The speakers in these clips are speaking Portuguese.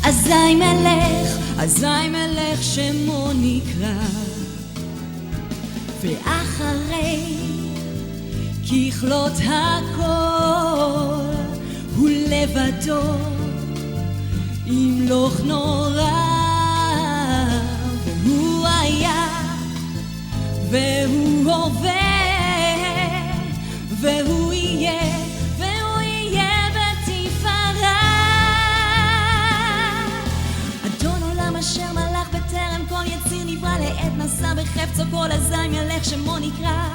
אזי מלך שמו נקרא, ואחרי ככלות הכל הוא לבדו ימלוך נורא, והוא היה והוא הווה והוא יהיה בתפארה. אדון עולם אשר מלך בטרם כל יציר נברא, לעת נשא בחפצו כל, אזי מלך שמו נקרא,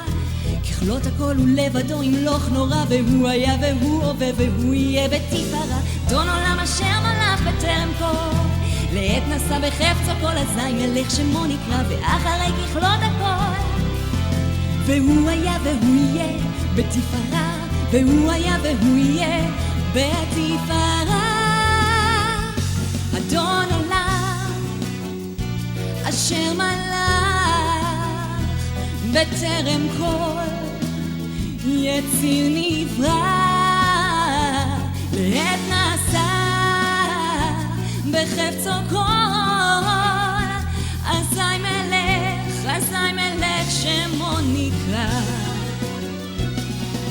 ככלות הכל הוא לבדו ימלוך נורא, והוא היה והוא הווה והוא יהיה בתפארה. אדון עולם אשר מלך בטרם כל, לעת נשא בחפצו כל, אזי מלך שמו נקרא, ואחרי ככלות הכל והוא היה והוא יהיה בתפארה, והוא היה והוא יהיה בתפארה. אדון עולם אשר מלך בטרם כל יציר נברא, לעת נעשה בחפצו כל, אזי מלך שמו נקרא,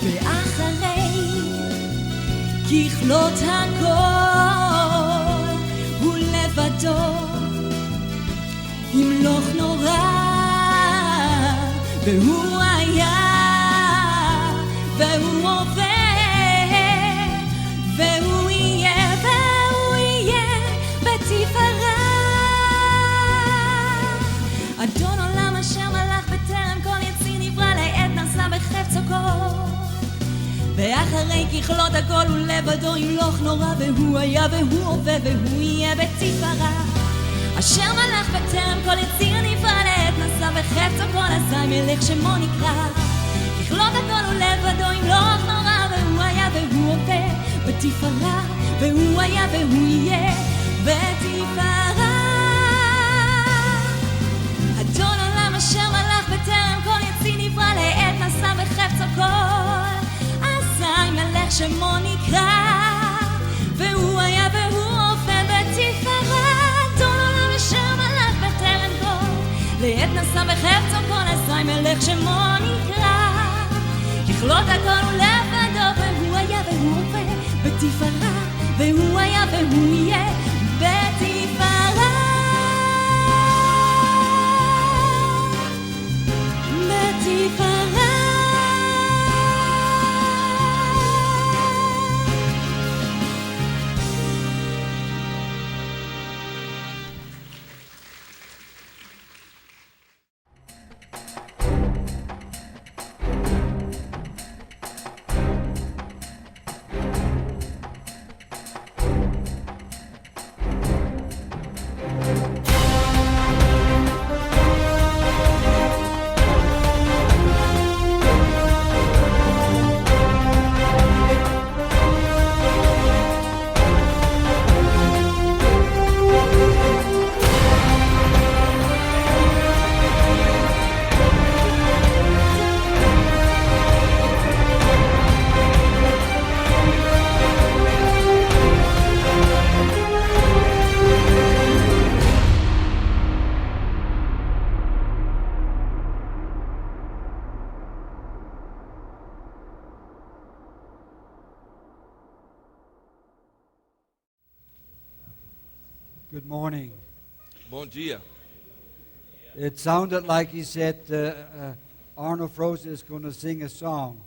ואחרי ככלות הכל הוא לבדו ימלוך נורא, והוא היה והוא הווה והוא יהיה בתפארה. אדון עולם אשר מלך בטרם כל יציר נברא, לעת נשא בחפצו כל, ואחרי ככלות הכל הוא לבדו ימלוך נורא, והוא היה והוא הווה והוא יהיה בתפארה. אשר מלך בטרם כל יציר נברא, לעת נשא בחפצו כל, אזי מלך שמו נקרא, ככלות הכל הוא לבדו ימלוך נורא, והוא היה והוא הווה בתפארה, והוא היה והוא יהיה בתפארה. אדון עולם אשר מלך בטרם כל יציר נברא, לעת נשא בחפצו כל, אזי מלך שמו נקרא, והוא היה והוא הווה בתפארה. אדון עולם אשר מלך בטרם כל, לעת נשא בחפצו כל, אזי מלך שמו נקרא, ככלות הכל הוא לבדו, והוא היה והוא הווה בתפארה, והוא היה והוא יהיה בתפארה. בתפארה. Good morning. Bom dia. It sounded like he said Arno Froese is going to sing a song.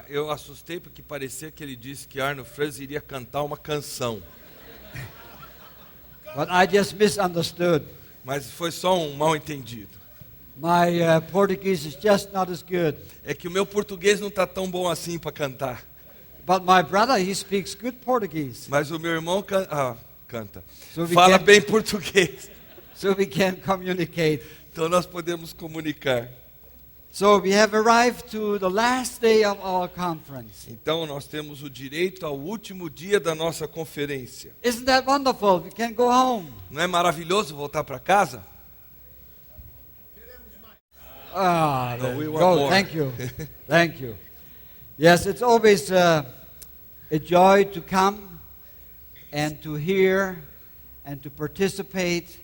Eu assustei porque parecia que ele disse que Arno Froese iria cantar uma canção. But I just misunderstood. Mas foi só um mal-entendido. My Portuguese is just not as good. É que o meu português não está tão bom assim para cantar. But my brother, he speaks good Portuguese. Mas o meu irmão canta. So Fala bem português. So we can communicate. Então nós podemos comunicar. So we have arrived to the last day of our conference. Então nós temos o direito ao último dia da nossa conferência. Isn't that wonderful? We can go home. Não é maravilhoso voltar para casa? No, we want more. Thank you. Thank you. Yes, it's always a joy to come and to hear and to participate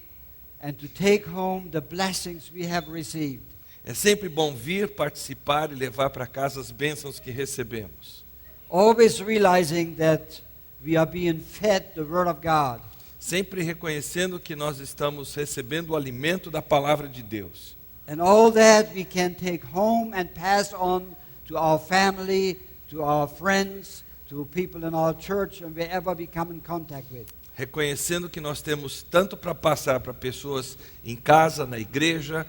and to take home the blessings we have received. É sempre bom vir, participar e levar para casa as bênçãos que recebemos. Always realizing that we are being fed the Word of God. Sempre reconhecendo que nós estamos recebendo o alimento da palavra de Deus. And all that we can take home and pass on to our family, to our friends, to people in our church and wherever we come in contact with. Reconhecendo que nós temos tanto para passar para pessoas em casa, na igreja,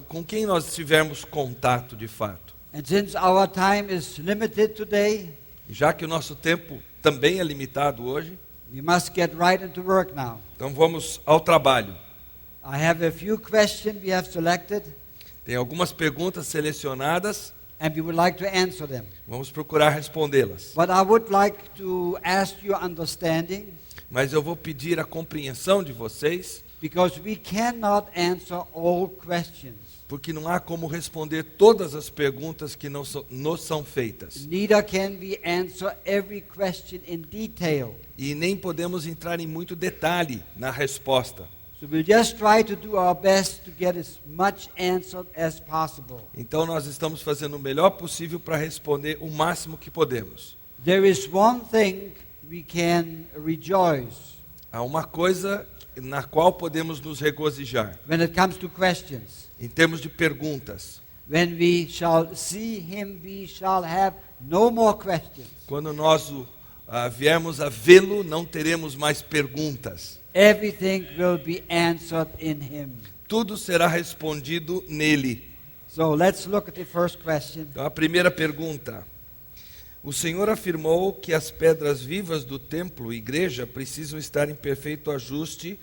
com quem nós tivermos contato de fato. And since our time is limited today, Já que o nosso tempo também é limitado hoje, we must get right into work now. então vamos ao trabalho. I have a few questions we have selected, Tem algumas perguntas selecionadas, and we would like to answer them. vamos procurar respondê-las. But I would like to ask your understanding, Mas eu vou pedir a compreensão de vocês, because we cannot answer all questions. porque não há como responder todas as perguntas que nos são feitas. Neither can we answer every question in detail. E nem podemos entrar em muito detalhe na resposta. So we'll just try to do our best to get as much answered as possible. Então nós estamos fazendo o melhor possível para responder o máximo que podemos. There is one thing we can rejoice Há uma coisa na qual podemos nos regozijar, when it comes to questions. em termos de perguntas. When we shall see him, we shall have no more questions. Quando nós viermos a vê-lo, não teremos mais perguntas. Everything will be answered in him. Tudo será respondido nele. So let's look at the first question. Então, a primeira pergunta. O Senhor afirmou que as pedras vivas do templo, igreja, precisam estar em perfeito ajuste.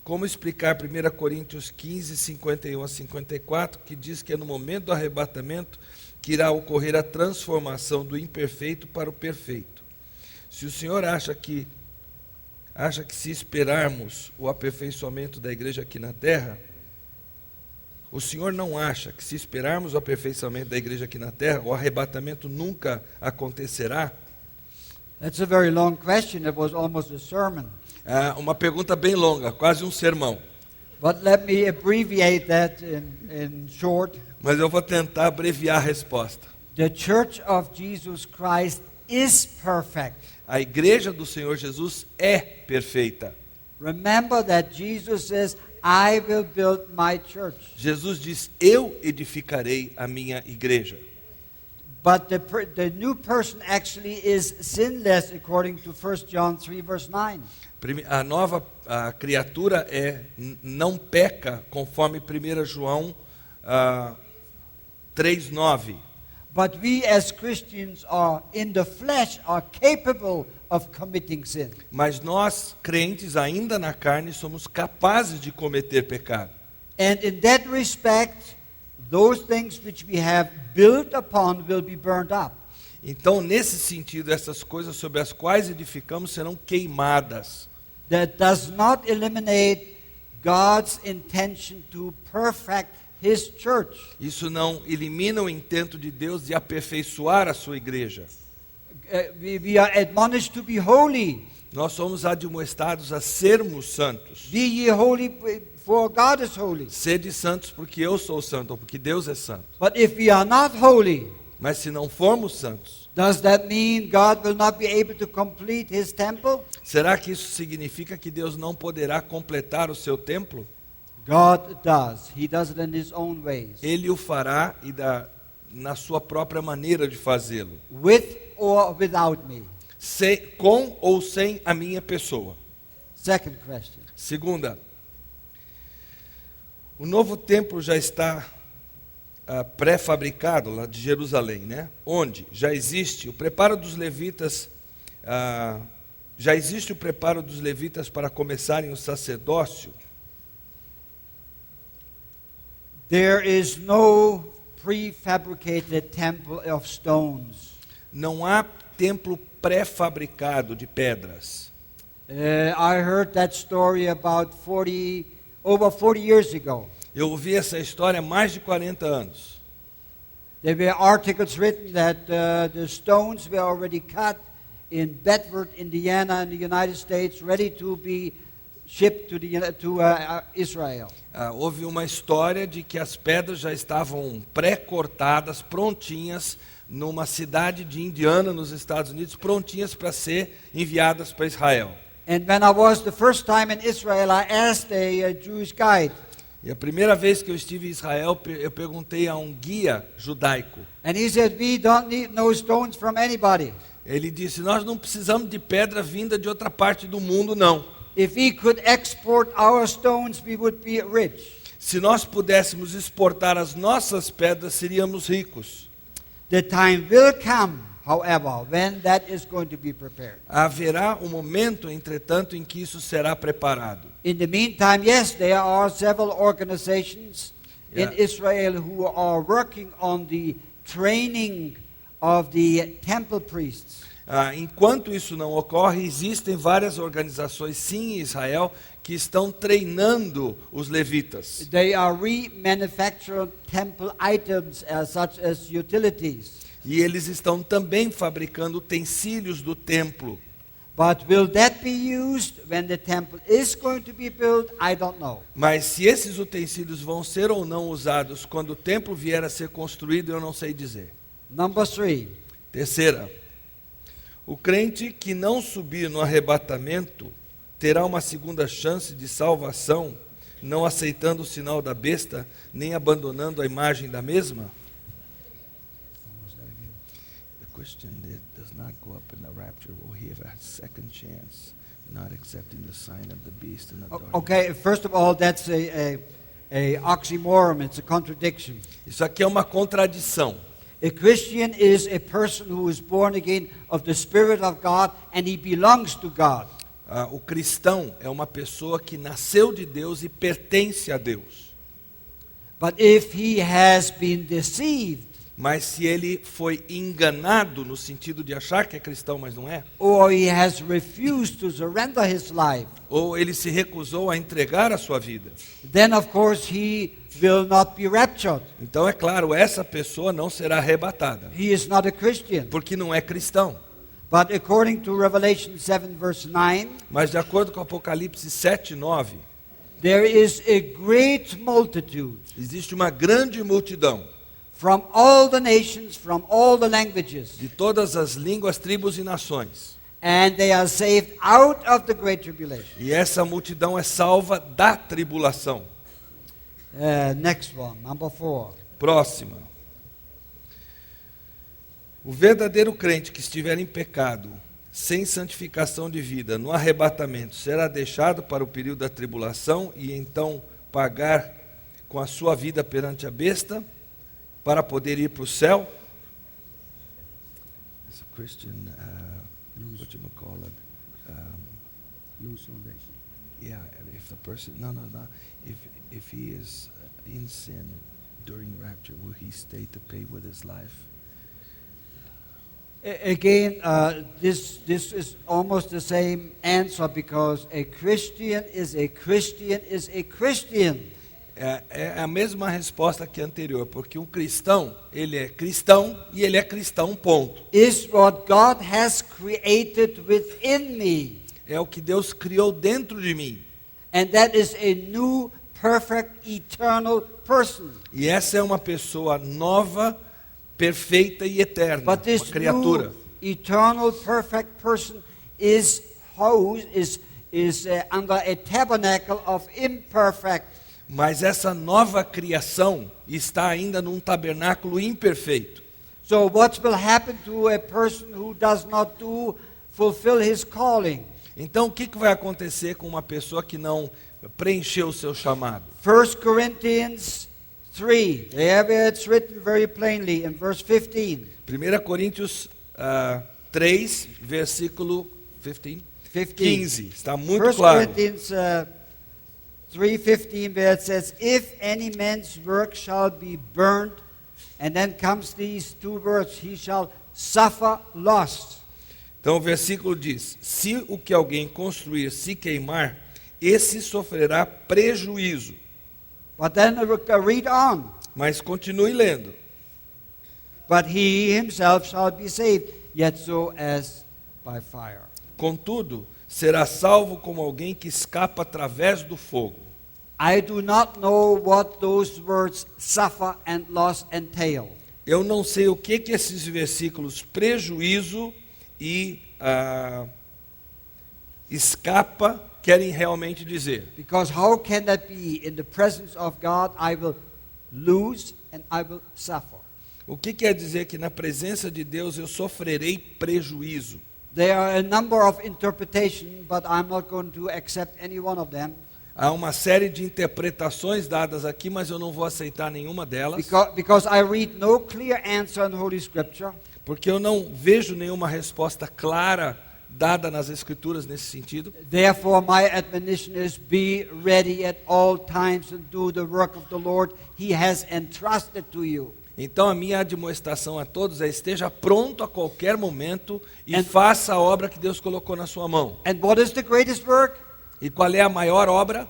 Como explicar 1 Coríntios 15, 51 a 54, que diz que é no momento do arrebatamento que irá ocorrer a transformação do imperfeito para o perfeito. Se o Senhor acha que se esperarmos o aperfeiçoamento da igreja aqui na terra, o Senhor não acha que se esperarmos o aperfeiçoamento da igreja aqui na terra, o arrebatamento nunca acontecerá? That's a very long question. It was almost a sermon. É uma pergunta bem longa, quase um sermão. But let me abbreviate that in short. Mas eu vou tentar abreviar a resposta. The Church of Jesus Christ is perfect. A igreja do Senhor Jesus é perfeita. Remember that Jesus says, I will build my church. Jesus diz, eu edificarei a minha igreja. But the new person actually is sinless according to 1 John 3 verse 9. A nova criatura não peca, conforme 1 João 3:9. But we as Christians are in the flesh are capable of committing sin. Mas nós, crentes, ainda na carne, somos capazes de cometer pecado. And in that respect, those things which we have built upon will be burned up. Então, nesse sentido, essas coisas sobre as quais edificamos serão queimadas. That does not eliminate God's intention to perfect His church. Isso não elimina o intento de Deus de aperfeiçoar a sua igreja. We are admonished to be holy. Nós somos admoestados a sermos santos. Be ye holy, for God is holy. Sede santos porque eu sou santo, ou porque Deus é santo. But if we are not holy, Mas se não formos santos, does that mean God will not be able to complete His temple? será que isso significa que Deus não poderá completar o seu templo? God does. He does it in His own ways. Ele o fará na sua própria maneira de fazê-lo. With or without me. Com ou sem a minha pessoa. Second question. Segunda, o novo templo já está pré-fabricado lá de Jerusalém, né? Onde já existe o preparo dos levitas, já existe o preparo dos levitas para começarem o sacerdócio. There is no prefabricated temple of stones. Não há templo pré-fabricado de pedras. I heard that story about over 40 years ago. Eu ouvi essa história há mais de 40 anos. There were articles written that the stones were already cut in Bedford, Indiana, in the United States, ready to be shipped to Israel. Houve uma história de que as pedras já estavam pré-cortadas, prontinhas, numa cidade de Indiana, nos Estados Unidos, prontinhas para ser enviadas para Israel. And when I was the first time in Israel, I asked a Jewish guide. E a primeira vez que eu estive em Israel, eu perguntei a um guia judaico. And he said, we don't need no stones from anybody. Ele disse, nós não precisamos de pedra vinda de outra parte do mundo, não. If we could export our stones, we would be rich. Se nós pudéssemos exportar as nossas pedras, seríamos ricos. The time will come, however, when that is going to be prepared. Haverá um momento, entretanto, em que isso será preparado. In the meantime, yes, there are several organizations in Israel who are working on the training of the temple priests. Enquanto isso não ocorre, existem várias organizações, sim, em Israel, que estão treinando os levitas. They are remanufacturing temple items such as utilities. E eles estão também fabricando utensílios do templo. But will that be used when the temple is going to be built? I don't know. Mas se esses utensílios vão ser ou não usados quando o templo vier a ser construído, eu não sei dizer. Number 3. Terceira, o crente que não subir no arrebatamento terá uma segunda chance de salvação, não aceitando o sinal da besta, nem abandonando a imagem da mesma? The Christian that does not go up in the rapture will have a second chance, not accepting the sign of the beast and the dark. Okay, first of all, that's a oxymoron. It's a contradiction. Isso aqui é uma contradição. A Christian is a person who is born again of the Spirit of God and he belongs to God. O cristão é uma pessoa que nasceu de Deus e pertence a Deus. But if he has been deceived, Mas se ele foi enganado no sentido de achar que é cristão, mas não é, or he has refused to surrender his life, ou ele se recusou a entregar a sua vida, then of course he will not be raptured. então é claro, essa pessoa não será arrebatada, He is not a Christian. porque não é cristão. But according to Revelation 7 verse 9, Mas de acordo com Apocalipse 7:9, there is a great multitude existe uma grande multidão from all the nations, from all the languages, de todas as línguas, tribos e nações. and they are saved out of the great tribulation. E essa multidão é salva da tribulação. Next one, number 4. Próxima. O verdadeiro crente que estiver em pecado, sem santificação de vida, no arrebatamento, será deixado para o período da tribulação e então pagar com a sua vida perante a besta para poder ir para o céu? It's a Christian, what you call it? Lose salvation. Yeah, if the person, no. If he is in sin during rapture, will he stay to pay with his life? Again, this is almost the same answer because a Christian is a Christian is a Christian. É a mesma resposta que a anterior, porque um cristão, ele é cristão e ele é cristão, ponto. Is what God has created within me. É o que Deus criou dentro de mim. And that is a new, perfect, eternal person. E essa é uma pessoa nova, perfeita e eterna, But this uma criatura. new, eternal, perfect person is housed, is under a tabernacle of imperfect. Mas essa nova criação está ainda num tabernáculo imperfeito. So what will happen to a person who does not fulfill his calling? Então o que vai acontecer com uma pessoa que não preencheu o seu chamado? 1 Corinthians 3, there it's written very plainly in verse 15. 1 Coríntios 3, versículo 15. Está muito 1 claro. Corinthians 3:15, where it says, if any man's work shall be burned, and then comes these two words, he shall suffer loss. Então o versículo diz, se o que alguém construir se queimar, esse sofrerá prejuízo. But then read on. Mas continue lendo. But he himself shall be saved, yet so as by fire. Contudo, será salvo como alguém que escapa através do fogo. I do not know what those words suffer and loss entail. Eu não sei o que esses versículos prejuízo e escapa querem realmente dizer. Because how can that be? In the presence of God, I will lose and I will suffer. O que quer dizer que na presença de Deus eu sofrerei prejuízo? There are a number of interpretations, but I'm not going to accept any one of them. Há uma série de interpretações dadas aqui, mas eu não vou aceitar nenhuma delas, Because I read no clear answer in Holy Scripture. porque eu não vejo nenhuma resposta clara dada nas Escrituras nesse sentido. Therefore, my admonition is be ready at all times and do the work of the Lord He has entrusted to you. Então a minha admoestação a todos é: esteja pronto a qualquer momento e faça a obra que Deus colocou na sua mão. And what is the greatest work? E qual é a maior obra?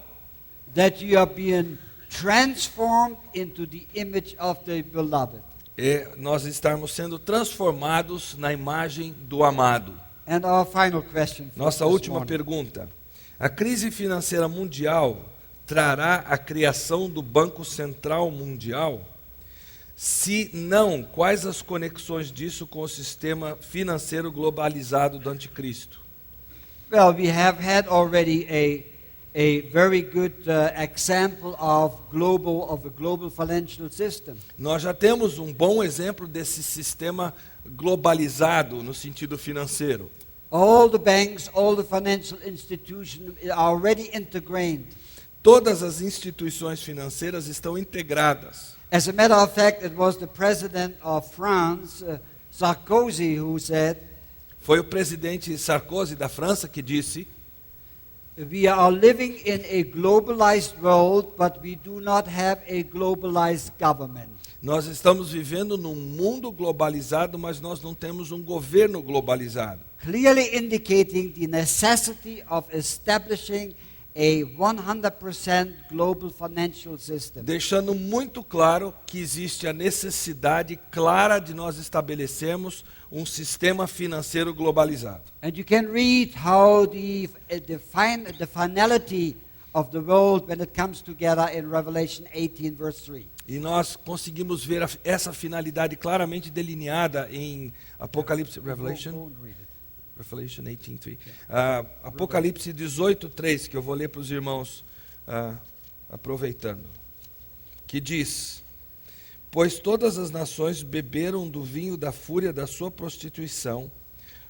That you are being transformed into the image of the beloved. É nós estarmos sendo transformados na imagem do amado. And our final question for Nossa this última morning. pergunta: a crise financeira mundial trará a criação do Banco Central Mundial? Se não, quais as conexões disso com o sistema financeiro globalizado do anticristo? Well, we have had already a very good example of a global financial system. Nós já temos um bom exemplo desse sistema globalizado no sentido financeiro. All the banks, all the financial institutions are already integrated. Todas as instituições financeiras estão integradas. As a matter of fact, it was the president of France, Sarkozy, who said, Foi o presidente Sarkozy da França que disse: we are living in a globalized world, but we do not have a globalized government. nós estamos vivendo num mundo globalizado, mas nós não temos um governo globalizado. Clearly indicating the necessity of establishing a 100% global financial system. Deixando muito claro que existe a necessidade clara de nós estabelecermos um sistema financeiro globalizado. And you can read how the finality of the world when it comes together in Revelation 18 verse 3. E nós conseguimos ver essa finalidade claramente delineada em Apocalipse, Revelation 18:3. Apocalipse 18:3, que eu vou ler para os irmãos aproveitando. Que diz: pois todas as nações beberam do vinho da fúria da sua prostituição,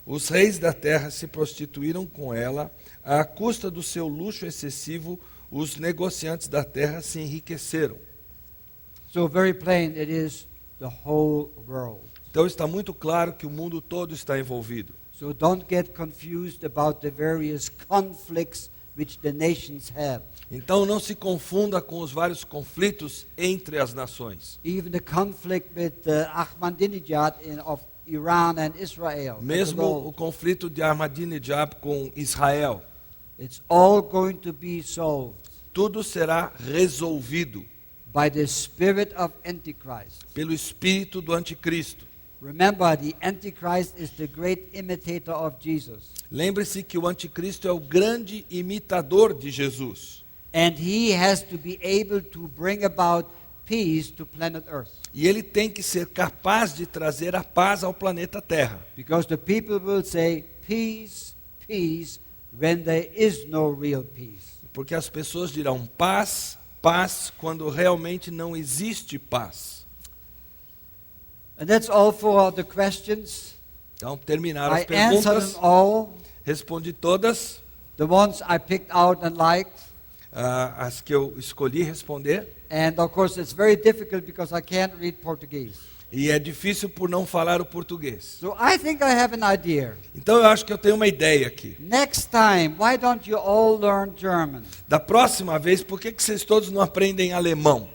os reis da terra se prostituíram com ela, à custa do seu luxo excessivo, os negociantes da terra se enriqueceram. So very plain, it is the whole world. Então está muito claro que o mundo todo está envolvido. So don't get confused about the various conflicts which the nations have. Então não se confunda com os vários conflitos entre as nações. Even the conflict with Ahmadinejad of Iran and Israel. Mesmo o conflito de Ahmadinejad com Israel. It's all going to be solved Tudo será resolvido by the spirit of Antichrist. pelo espírito do anticristo. Remember, the Antichrist is the great imitator of Jesus. Lembre-se que o anticristo é o grande imitador de Jesus. And he has to be able to bring about peace to planet Earth. E ele tem que ser capaz de trazer a paz ao planeta Terra. Because the people will say, peace, peace, when there is no real peace. Porque as pessoas dirão paz, paz, quando realmente não existe paz. And that's all for the questions. Então terminaram as I answered perguntas. them all. Respondi todas. The ones I picked out and liked. As que eu escolhi responder. And of course it's very difficult because I can't read Portuguese. E é difícil por não falar o português. So I think I have an idea. Então eu acho que eu tenho uma ideia aqui. Next time, why don't you all learn German? Da próxima vez, por que vocês todos não aprendem alemão?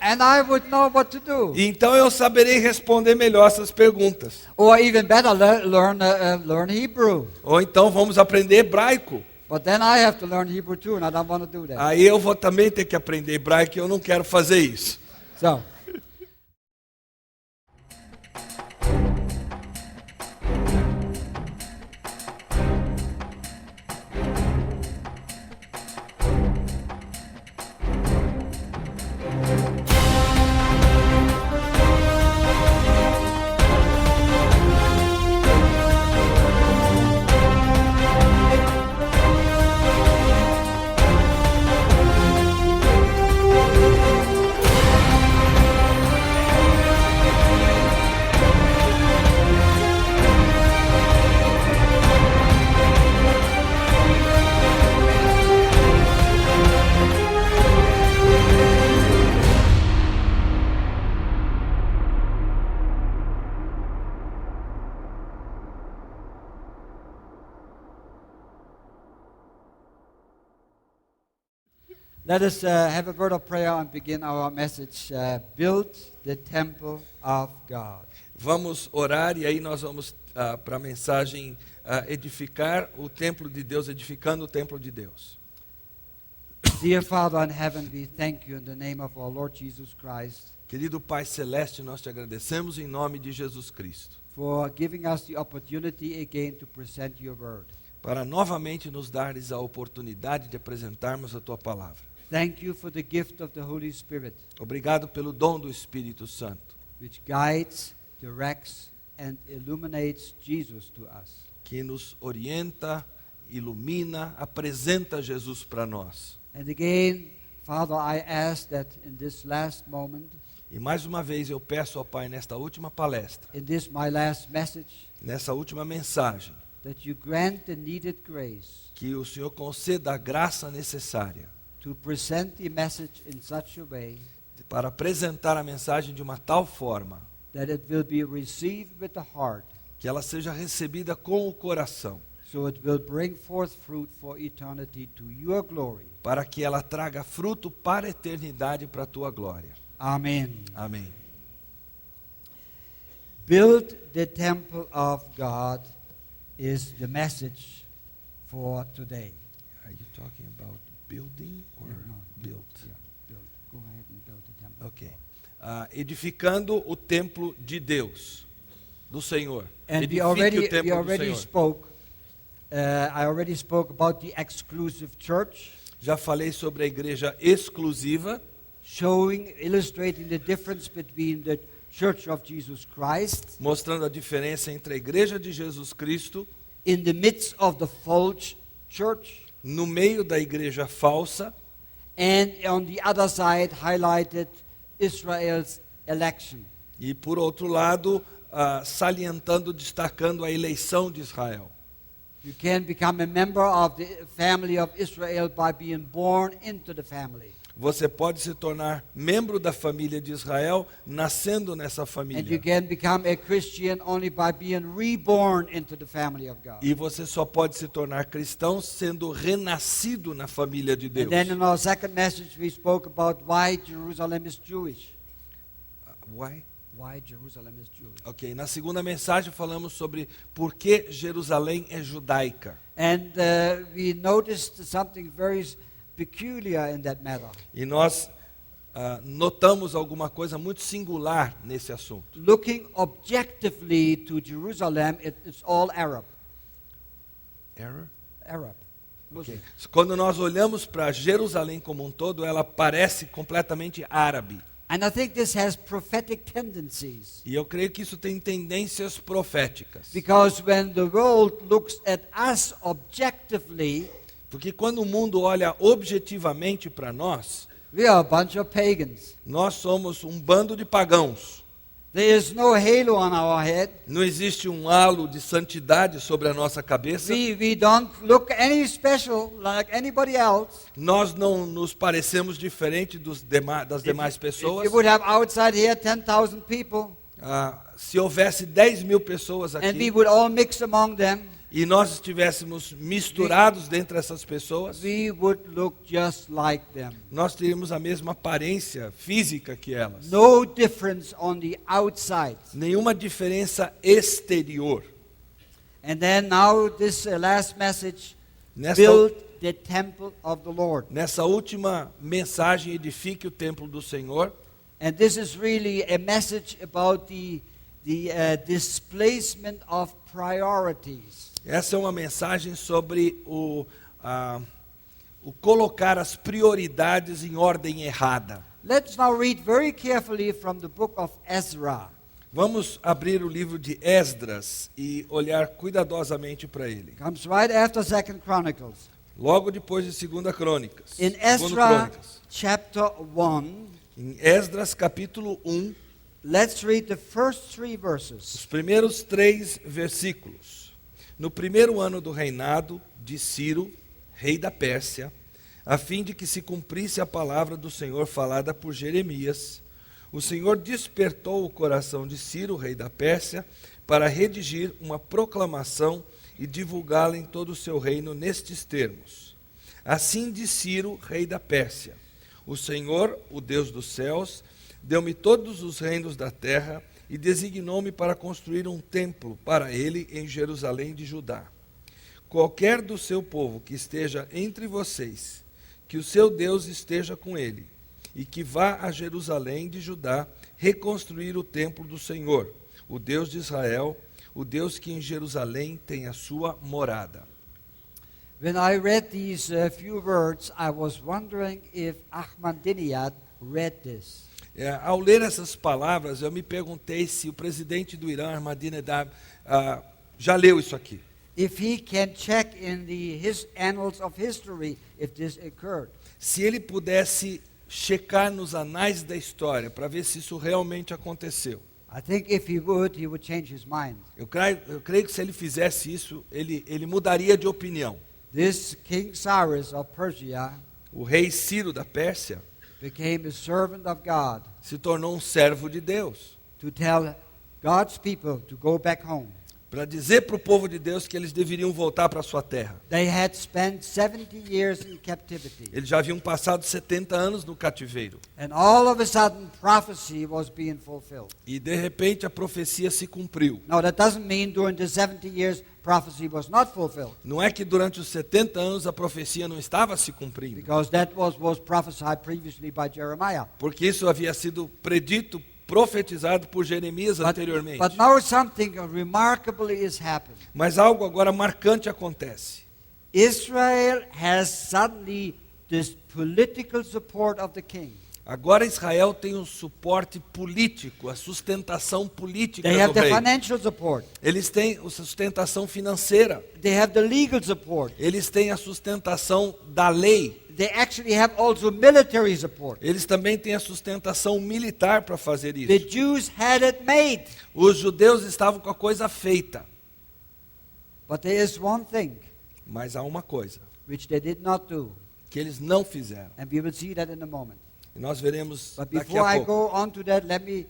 And I would know what to do. E então eu saberei responder melhor essas perguntas. Or even better, learn Hebrew. Ou então vamos aprender hebraico. But then I have to learn Hebrew too, and I don't want to do that. Aí eu vou também ter que aprender hebraico e eu não quero fazer isso. So, Let us have a word of prayer and begin our message. Build the temple of God. Vamos orar e aí nós vamos para a mensagem edificar o templo de Deus, edificando o templo de Deus. Dear Father in heaven, we thank you in the name of our Lord Jesus Christ Querido Pai Celeste, nós te agradecemos em nome de Jesus Cristo, for giving us the opportunity again to present your word. para novamente nos dares a oportunidade de apresentarmos a Tua Palavra. Thank you for the gift of the Holy Spirit, Obrigado pelo dom do Espírito Santo, which guides, directs, and illuminates Jesus to us. que nos orienta, ilumina, apresenta Jesus para nós. And again, Father, I ask that in this last moment, E mais uma vez eu peço ao Pai, nesta última palestra, in this my last message, nessa última mensagem, that you grant the needed grace que o Senhor conceda a graça necessária to present the message in such a way para apresentar a mensagem de uma tal forma that it will be received with the heart, que ela seja recebida com o coração, so it will bring forth fruit for eternity to your glory. para que ela traga fruto para a eternidade, para a tua glória. Amen. Amém. Build the temple of God is the message for today. Are you talking about building or built? Yeah, build. Go ahead and build the temple. Ok. Edificando o templo de Deus, do Senhor. And we Edifique already, o templo do already Senhor. spoke. I already spoke about the exclusive church, Já falei sobre a igreja exclusiva, illustrating the difference between the Church of Jesus Christ mostrando a diferença entre a igreja de Jesus Cristo in the midst of the false church, no meio da igreja falsa, and on the other side highlighted Israel's election. e por outro lado, salientando, destacando a eleição de Israel. You can become a member of the family of Israel by being born into the family. Você pode se tornar membro da família de Israel nascendo nessa And you família. can become a Christian only by being reborn into the family of God. E você só pode se tornar cristão sendo renascido na família de And Deus. then in our second message we spoke about why Jerusalem is Jewish. Why? Why Jerusalem is Jewish. Ok, na segunda mensagem falamos sobre por que Jerusalém é judaica. And we noticed something very peculiar in that matter. E nós notamos alguma coisa muito singular nesse assunto. Looking objectively to Jerusalem, it's all Arab. Error? Arab. Muslim. Quando nós olhamos para Jerusalém como um todo, ela parece completamente árabe. And I think this has prophetic tendencies. E eu creio que isso tem tendências proféticas. Because when the world looks at us objectively, Porque quando o mundo olha objetivamente para nós, we are a bunch of pagans. nós somos um bando de pagãos. There is no halo on our head. Não existe um halo de santidade sobre a nossa cabeça. We don't look any special like anybody else. Nós não nos parecemos diferente das demais If pessoas. you would have outside here 10,000 people, Se houvesse 10 mil pessoas and we aqui would all mix among them, e nós estivéssemos misturados dentre essas pessoas, we would look just like them. nós teríamos a mesma aparência física que elas. No difference on the outside. Nenhuma diferença exterior. And then now this last message, Nessa, build the temple of the Lord. nessa última mensagem, edifique o templo do Senhor. And this is really a message about the displacement of priorities. Essa é uma mensagem sobre o colocar as prioridades em ordem errada. Let's now read very carefully from the book of Ezra. Vamos abrir o livro de Esdras e olhar cuidadosamente para ele. Comes right after 2 Chronicles. Logo depois de 2 Crônicas. In Segundo Ezra Crônicas. chapter 1, Em Esdras capítulo 1, let's read the first 3 os verses. primeiros 3 versículos. No primeiro ano do reinado de Ciro, rei da Pérsia, a fim de que se cumprisse a palavra do Senhor falada por Jeremias, o Senhor despertou o coração de Ciro, rei da Pérsia, para redigir uma proclamação e divulgá-la em todo o seu reino nestes termos: Assim diz Ciro, rei da Pérsia: o Senhor, o Deus dos céus, deu-me todos os reinos da terra e designou-me para construir um templo para ele em Jerusalém de Judá. Qualquer do seu povo que esteja entre vocês, que o seu Deus esteja com ele, e que vá a Jerusalém de Judá reconstruir o templo do Senhor, o Deus de Israel, o Deus que em Jerusalém tem a sua morada. When I read these few words, I was wondering if Ahmadinejad read this. Ao ler essas palavras, eu me perguntei se o presidente do Irã, Ahmadinejad, já leu isso aqui. If he can check in his annals of history if this occurred. Se ele pudesse checar nos anais da história para ver se isso realmente aconteceu. I think if he would change his mind. Eu creio que se ele fizesse isso, ele mudaria de opinião. This King Cyrus of Persia O rei Ciro da Pérsia became a servant of God se tornou um servo de Deus, to tell God's people to go back home. para dizer para o povo de Deus que eles deveriam voltar para a sua terra. They had spent 70 years in captivity. Eles já haviam passado 70 anos no cativeiro. And all of a sudden prophecy was being fulfilled. E de repente a profecia se cumpriu. Now that doesn't mean during the 70 years prophecy was not fulfilled. Não é que durante os 70 anos a profecia não estava se cumprindo. Because that was prophesied previously by Jeremiah. Porque isso havia sido predito, profetizado por Jeremias anteriormente. But now something remarkable is happening. Mas algo agora marcante acontece. Israel has suddenly this political support of the king. Agora Israel tem um suporte político, a sustentação política They have do the rei. financial support. Eles têm a sustentação financeira. They have the legal support. Eles têm a sustentação da lei. They actually have also military support. Eles também têm a sustentação militar para fazer The isso. Jews had it made. Os judeus estavam com a coisa feita. But there is one thing Mas há uma coisa which they did not do. que eles não fizeram. And we will see that in a moment. E nós veremos But daqui before a I pouco. go on to that, let me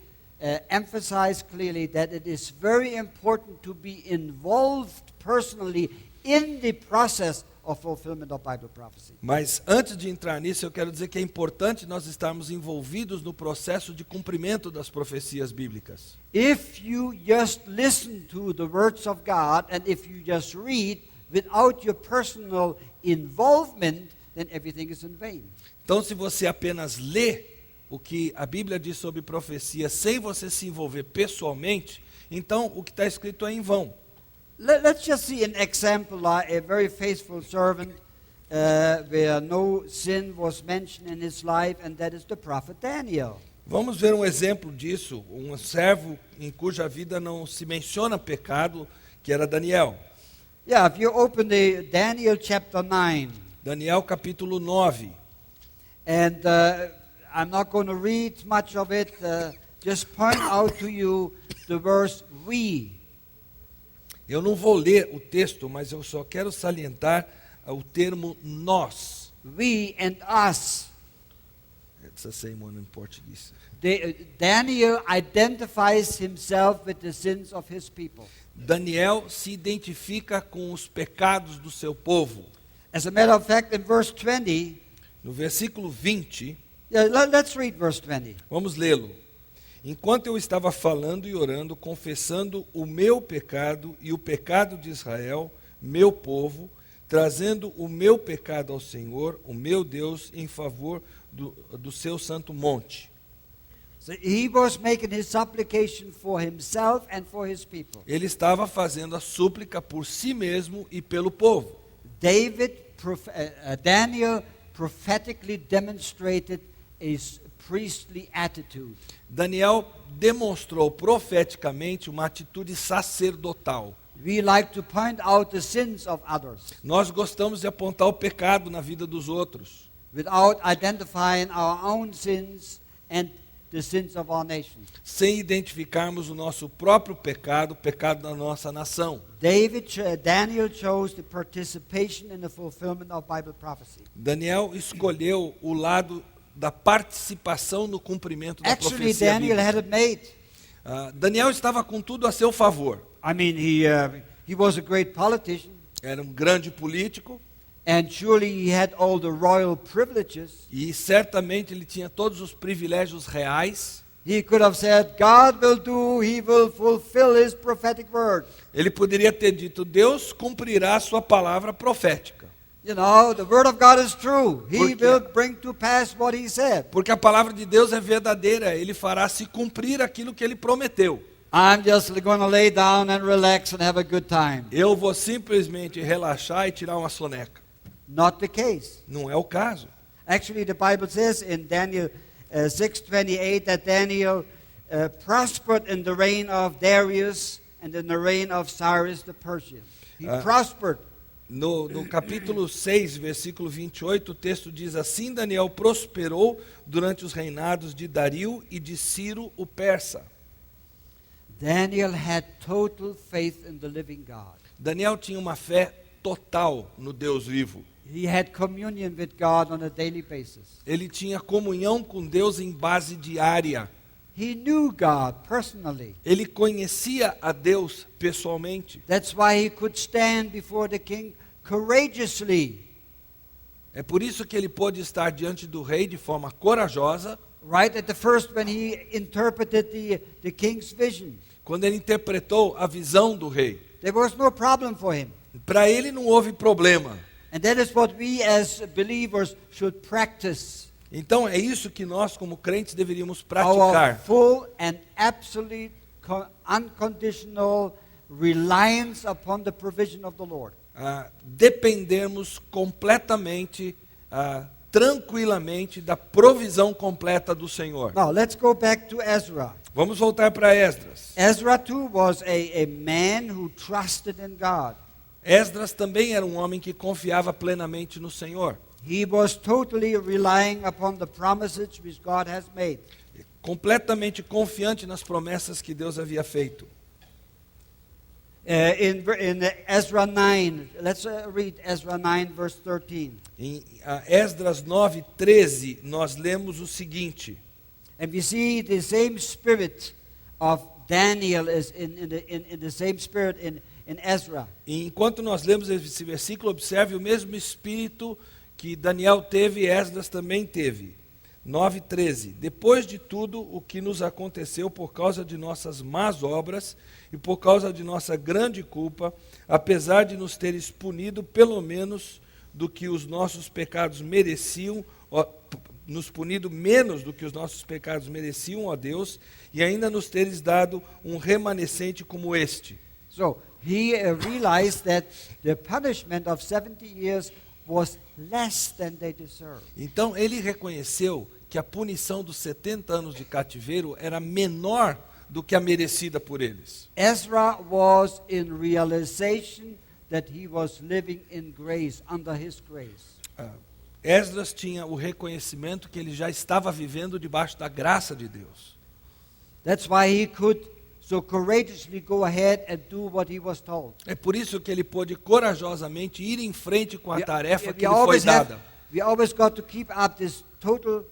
emphasize clearly that it is very important to be involved personally in the process of fulfillment of Bible prophecy. Mas antes de entrar nisso, eu quero dizer que é importante nós estarmos envolvidos no processo de cumprimento das profecias bíblicas. If you just listen to the words of God and if you just read without your personal involvement, then everything is in vain. Então, se você apenas lê o que a Bíblia diz sobre profecia sem você se envolver pessoalmente, então o que está escrito é em vão. Let's just see an example, a very faithful servant where no sin was mentioned in his life, and that is the prophet Daniel. Vamos ver um exemplo disso, um servo em cuja vida não se menciona pecado, que era Daniel. Yeah, if you open the Daniel chapter 9, Daniel capítulo 9. and I'm not going to read much of it, just point out to you the verse we. Eu não vou ler o texto, mas eu só quero salientar o termo nós. We and us. It's the same one in Portuguese. Daniel identifies himself with the sins of his people. Daniel se identifica com os pecados do seu povo. As a matter of fact, in verse 20, No versículo 20, let's read verse 20. vamos lê-lo. Enquanto eu estava falando e orando, confessando o meu pecado e o pecado de Israel, meu povo, trazendo o meu pecado ao Senhor, o meu Deus, em favor do seu santo monte. So he was making his supplication for himself and for his people. Ele estava fazendo a súplica por si mesmo e pelo povo. Daniel prophetically demonstrated a priestly attitude. Daniel demonstrou profeticamente uma atitude sacerdotal. We like to point out the sins of others Nós gostamos de apontar o pecado na vida dos outros, without identifying our own sins and the sins of our nation. sem identificarmos o nosso próprio pecado, o pecado da nossa nação. Daniel chose the participation in the fulfillment of Bible prophecy. Daniel escolheu o lado da participação no cumprimento da Actually, profecia Daniel bíblica. had it made. Daniel estava com tudo a seu favor. I mean, he was a great politician. Era um grande político. And surely he had all the royal privileges. E certamente ele tinha todos os privilégios reais. He could have said, God will do, he will fulfill his prophetic word. Ele poderia ter dito, Deus cumprirá a sua palavra profética. You know, the word of God is true. He Porque- will bring to pass what he said. Porque a palavra de Deus é verdadeira, ele fará se cumprir aquilo que ele prometeu. I'm just going to lay down and relax and have a good time. Eu vou simplesmente relaxar e tirar uma soneca. Not the case. Não é o caso. Actually, the Bible says in Daniel 6:28 that Daniel prospered in the reign of Darius and in the reign of Cyrus the Persian. He prospered. No capítulo 6, versículo 28, o texto diz assim, Daniel prosperou durante os reinados de Dario e de Ciro o persa. Daniel had total faith in the living God. Daniel tinha uma fé total no Deus vivo. He had communion with God on a daily basis. Ele tinha comunhão com Deus em base diária. He knew God personally. Ele conhecia a Deus pessoalmente. That's why he could stand before the king courageously. É por isso que ele pôde estar diante do rei de forma corajosa, Right at the first when he interpreted the king's vision. quando ele interpretou a visão do rei. There was no problem for him. Para ele não houve problema. And that is what we as believers should practice. Então é isso que nós como crentes deveríamos Our praticar. full and absolute unconditional reliance upon the provision of the Lord. Dependermos completamente, tranquilamente da provisão completa do Senhor. Now let's go back to Ezra. Vamos voltar para Esdras. Ezra too was a man who trusted in God. Esdras também era um homem que confiava plenamente no Senhor. He was totally relying upon the promises which God has made. Completamente confiante nas promessas que Deus havia feito. In Ezra 9, let's read Ezra 9 verse 13. Em Esdras 9:13 nós lemos o seguinte: And we see the same spirit of Daniel is in the same spirit in Ezra. E enquanto nós lemos esse versículo, observe o mesmo espírito que Daniel teve e Esdras também teve. 9:13. Depois de tudo o que nos aconteceu por causa de nossas más obras e por causa de nossa grande culpa, apesar de nos teres punido pelo menos do que os nossos pecados mereciam, nos punido menos do que os nossos pecados mereciam, ó Deus, e ainda nos teres dado um remanescente como este. So he realized that the punishment of 70 years was less than they deserved. Então ele reconheceu que a punição dos 70 anos de cativeiro era menor do que a merecida por eles. Ezra was in realization that he was living in grace, under his grace. Esdras tinha o reconhecimento que ele já estava vivendo debaixo da graça de Deus. That's why he could so courageously go ahead and do what he was told. É por isso que ele pôde corajosamente ir em frente com a tarefa que lhe foi always dada. we always got to keep up this total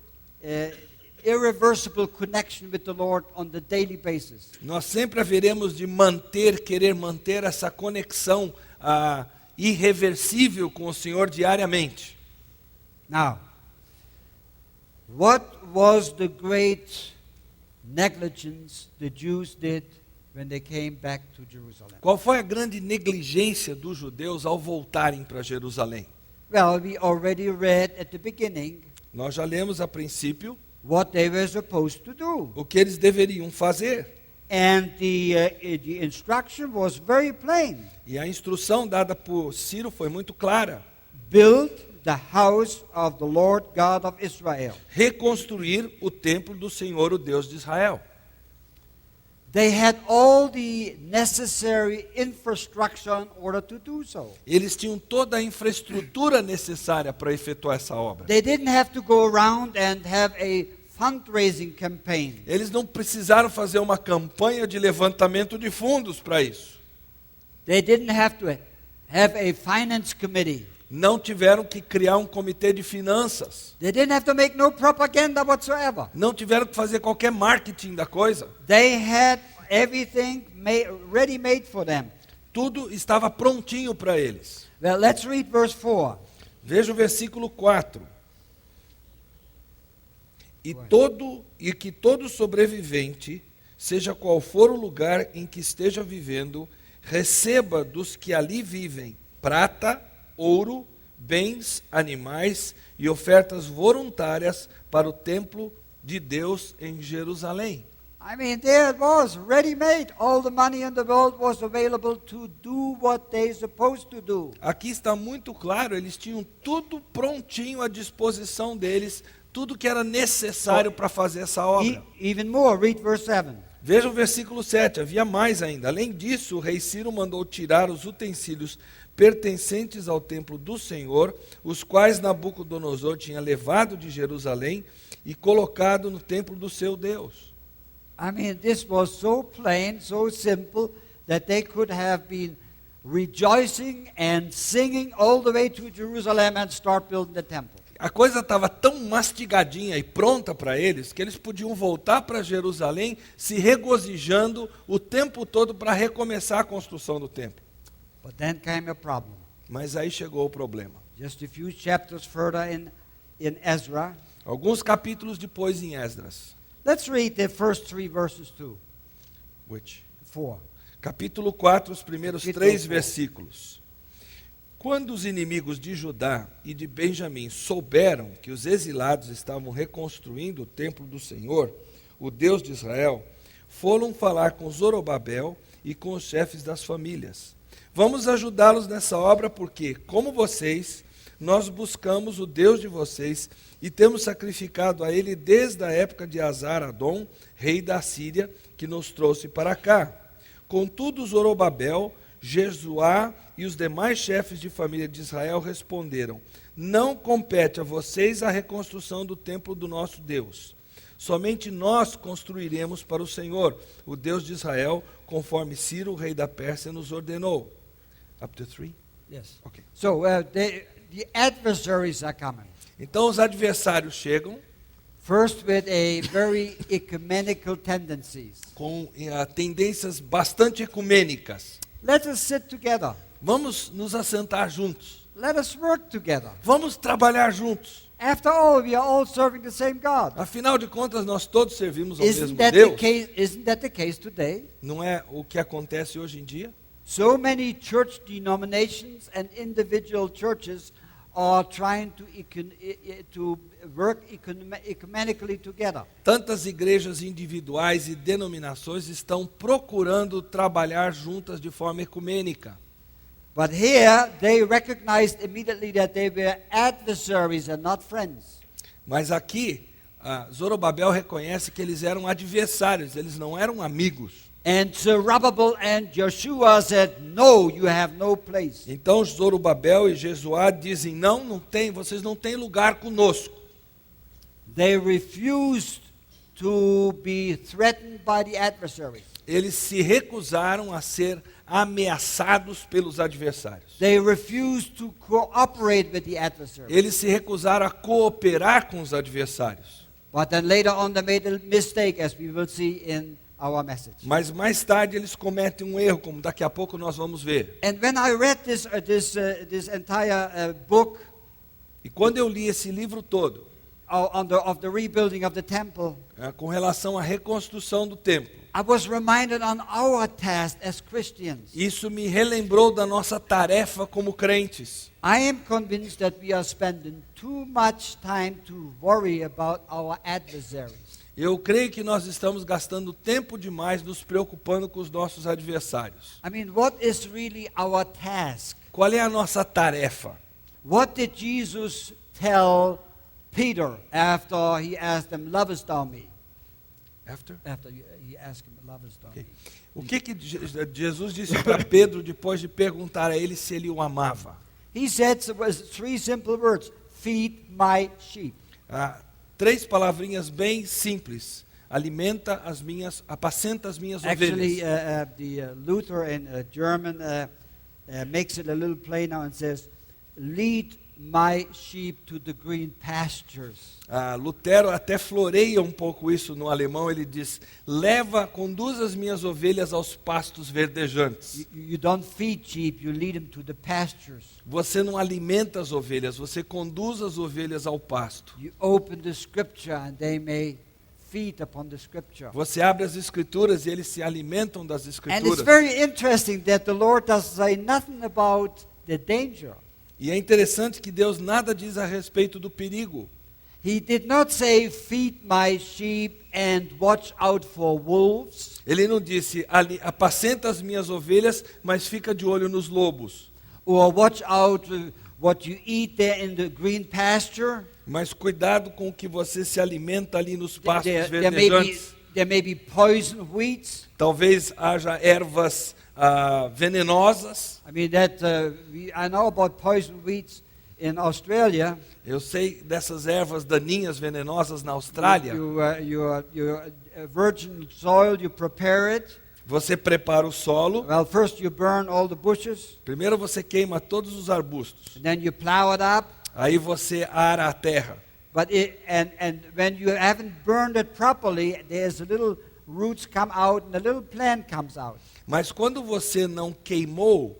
irreversible connection with the Lord on the daily basis. Nós sempre haveremos de querer manter essa conexão irreversível com o Senhor diariamente. Now, what was the great negligence the Jews did when they came back to Jerusalem? Qual foi a grande negligência dos judeus ao voltarem para Jerusalém? Well, we already read at the beginning Nós já lemos a princípio what they were supposed to do. o que eles deveriam fazer. And the instruction was very plain. E a instrução dada por Ciro foi muito clara. Build the house of the Lord God of Israel. Reconstruir o templo do Senhor, o Deus de Israel. They had all the necessary infrastructure in order to do so. Eles tinham toda a infraestrutura necessária para efetuar essa obra. They didn't have to go around and have a fundraising campaign. Eles não precisaram fazer uma campanha de levantamento de fundos para isso. They didn't have to have a finance committee. Não tiveram que criar um comitê de finanças. They didn't have to make no propaganda whatsoever. Não tiveram que fazer qualquer marketing da coisa. They had everything ready-made for them. Tudo estava prontinho para eles. Well, let's read verse 4. Veja o versículo 4. E que todo sobrevivente, seja qual for o lugar em que esteja vivendo, receba dos que ali vivem prata, ouro, bens, animais e ofertas voluntárias para o templo de Deus em Jerusalém. I mean, there it was, ready-made. All the money in the world was available to do what they're supposed to do. Aqui está muito claro, eles tinham tudo prontinho à disposição deles, tudo que era necessário para fazer essa obra. Even more, read verse 7. Veja o versículo 7, havia mais ainda. Além disso, o rei Ciro mandou tirar os utensílios pertencentes ao templo do Senhor, os quais Nabucodonosor tinha levado de Jerusalém e colocado no templo do seu Deus. I mean, this was so plain, so simple, that they could have been rejoicing and singing all the way to Jerusalem and start building the temple. A coisa estava tão mastigadinha e pronta para eles, que eles podiam voltar para Jerusalém se regozijando o tempo todo para recomeçar a construção do templo. But then came a problem. Mas aí chegou o problema. Just a few chapters further in Ezra. Alguns capítulos depois em Esdras. Let's read the first 3 verses too. Which? 4. Capítulo 4, os primeiros Capítulo 3 4. versículos. Quando os inimigos de Judá e de Benjamim souberam que os exilados estavam reconstruindo o templo do Senhor, o Deus de Israel, foram falar com Zorobabel e com os chefes das famílias. Vamos ajudá-los nessa obra porque, como vocês, nós buscamos o Deus de vocês e temos sacrificado a ele desde a época de Azar-Adom, rei da Síria, que nos trouxe para cá. Contudo, Zorobabel, Jesuá e os demais chefes de família de Israel responderam: não compete a vocês a reconstrução do templo do nosso Deus. Somente nós construiremos para o Senhor, o Deus de Israel, conforme Ciro, rei da Pérsia, nos ordenou. Up to 3? Yes. Okay. So the adversaries are coming. Então os adversários chegam First with a very ecumenical tendencies. com tendências bastante ecumênicas. Let us sit together. Vamos nos assentar juntos. Let us work together. Vamos trabalhar juntos. After all, we are all serving the same God. Afinal de contas, nós todos servimos ao mesmo Isn't that Deus. isn't that the case today? Não é o que acontece hoje em dia? So many church denominations and individual churches are trying to work ecumenically together. Tantas igrejas individuais e denominações estão procurando trabalhar juntas de forma ecumênica. But here they recognized immediately that they were adversaries and not friends. Mas aqui, Zorobabel reconhece que eles eram adversários, eles não eram amigos. And Zerubbabel and Joshua said, "No, you have no place." Então Zorobabel e Jesuá dizem: não tem, vocês não têm lugar conosco. They refused to be threatened by the adversaries. Eles se recusaram a ser ameaçados pelos adversários. They refused to cooperate with the adversaries. Eles se recusaram a cooperar com os adversários. But then later on they made a mistake, as we will see in our message. Mas mais tarde eles cometem um erro, como daqui a pouco nós vamos ver. And when I read this entire book E quando eu li esse livro todo, of the rebuilding of the temple, com relação à reconstrução do templo, I was reminded on our task as Christians. isso me relembrou da nossa tarefa como crentes. I am convinced that we are spending too much time to worry about our adversaries. Eu creio que nós estamos gastando tempo demais nos preocupando com os nossos adversários. I mean, what is really our task? Qual é a nossa tarefa? What did Jesus tell Peter after he asked him, "Lovest thou me?" After he asked him, "Lovest thou me?" O que Jesus disse para Pedro depois de perguntar a ele se ele o amava? He said 3 simple words: "Feed my sheep." 3 palavrinhas bem simples. Apacenta as minhas Actually, ovelhas. Luther in German makes it a little plainer and says, "Lead my sheep to the green pastures. Lutero até floreia um pouco isso no alemão, ele diz: conduz as minhas ovelhas aos pastos verdejantes. You don't feed sheep, you lead them to the pastures. Você não alimenta as ovelhas, você conduz as ovelhas ao pasto. You open the scripture and they may feed upon the scripture. Você abre as escrituras e eles se alimentam das And it's escrituras. very interesting that the Lord doesn't say nothing about the danger. E é interessante que Deus nada diz a respeito do perigo. He did not say, feed my sheep and watch out for wolves. Ele não disse: apacenta as minhas ovelhas, mas fica de olho nos lobos. Or watch out what you eat there in the green pasture. Mas cuidado com o que você se alimenta ali nos pastos There verdejantes. may be poison weeds. Talvez haja ervas venenosas. I mean I know about poison weeds in Australia. Eu sei dessas ervas daninhas venenosas na Austrália. You virgin soil, you prepare it. Você prepara o solo. Well, first you burn all the bushes. Primeiro você queima todos os arbustos. And then you plow it up. Aí você ara a terra. But and when you haven't burned it properly, there's a little roots come out and a little plant comes out. Mas quando você não queimou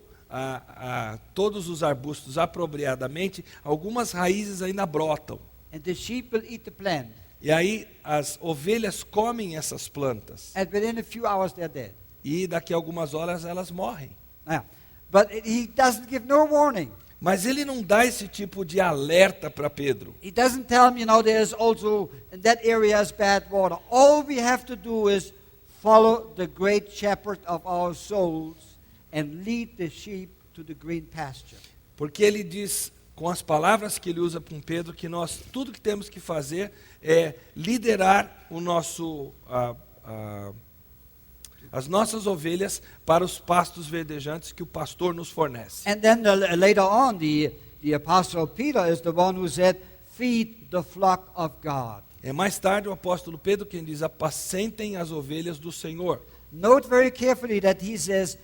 todos os arbustos apropriadamente, algumas raízes ainda brotam. And the sheep will eat the plant. E aí as ovelhas comem essas plantas. And within a few hours they're dead. E daqui a algumas horas elas morrem. Yeah. But he doesn't give no warning. Mas ele não dá esse tipo de alerta para Pedro. He doesn't tell him, there's also, in that area is bad water. All we have to do is follow the great shepherd of our souls and lead the sheep to the green pasture. Porque ele diz, com as palavras que ele usa com Pedro, que nós, tudo que temos que fazer é liderar o nosso, as nossas ovelhas para os pastos verdejantes que o pastor nos fornece. And then later on, the apostle Peter is the one who said, feed the flock of God. É mais tarde o apóstolo Pedro quem diz: apacentem as ovelhas do Senhor. Note very carefully that he says,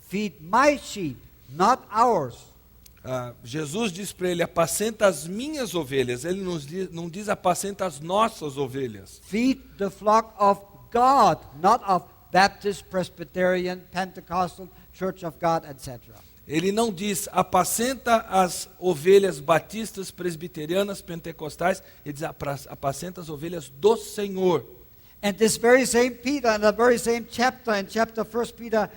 feed my sheep, not ours. Jesus diz para ele: apacenta as minhas ovelhas. Ele não diz apacenta as nossas ovelhas. Feed the flock of God, not of Baptist, Presbyterian, Pentecostal, Church of God, etc. Ele não diz apacenta as ovelhas batistas, presbiterianas, pentecostais. Ele diz apacenta as ovelhas do Senhor. And this very same Peter, in the very same chapter, in chapter 1 Peter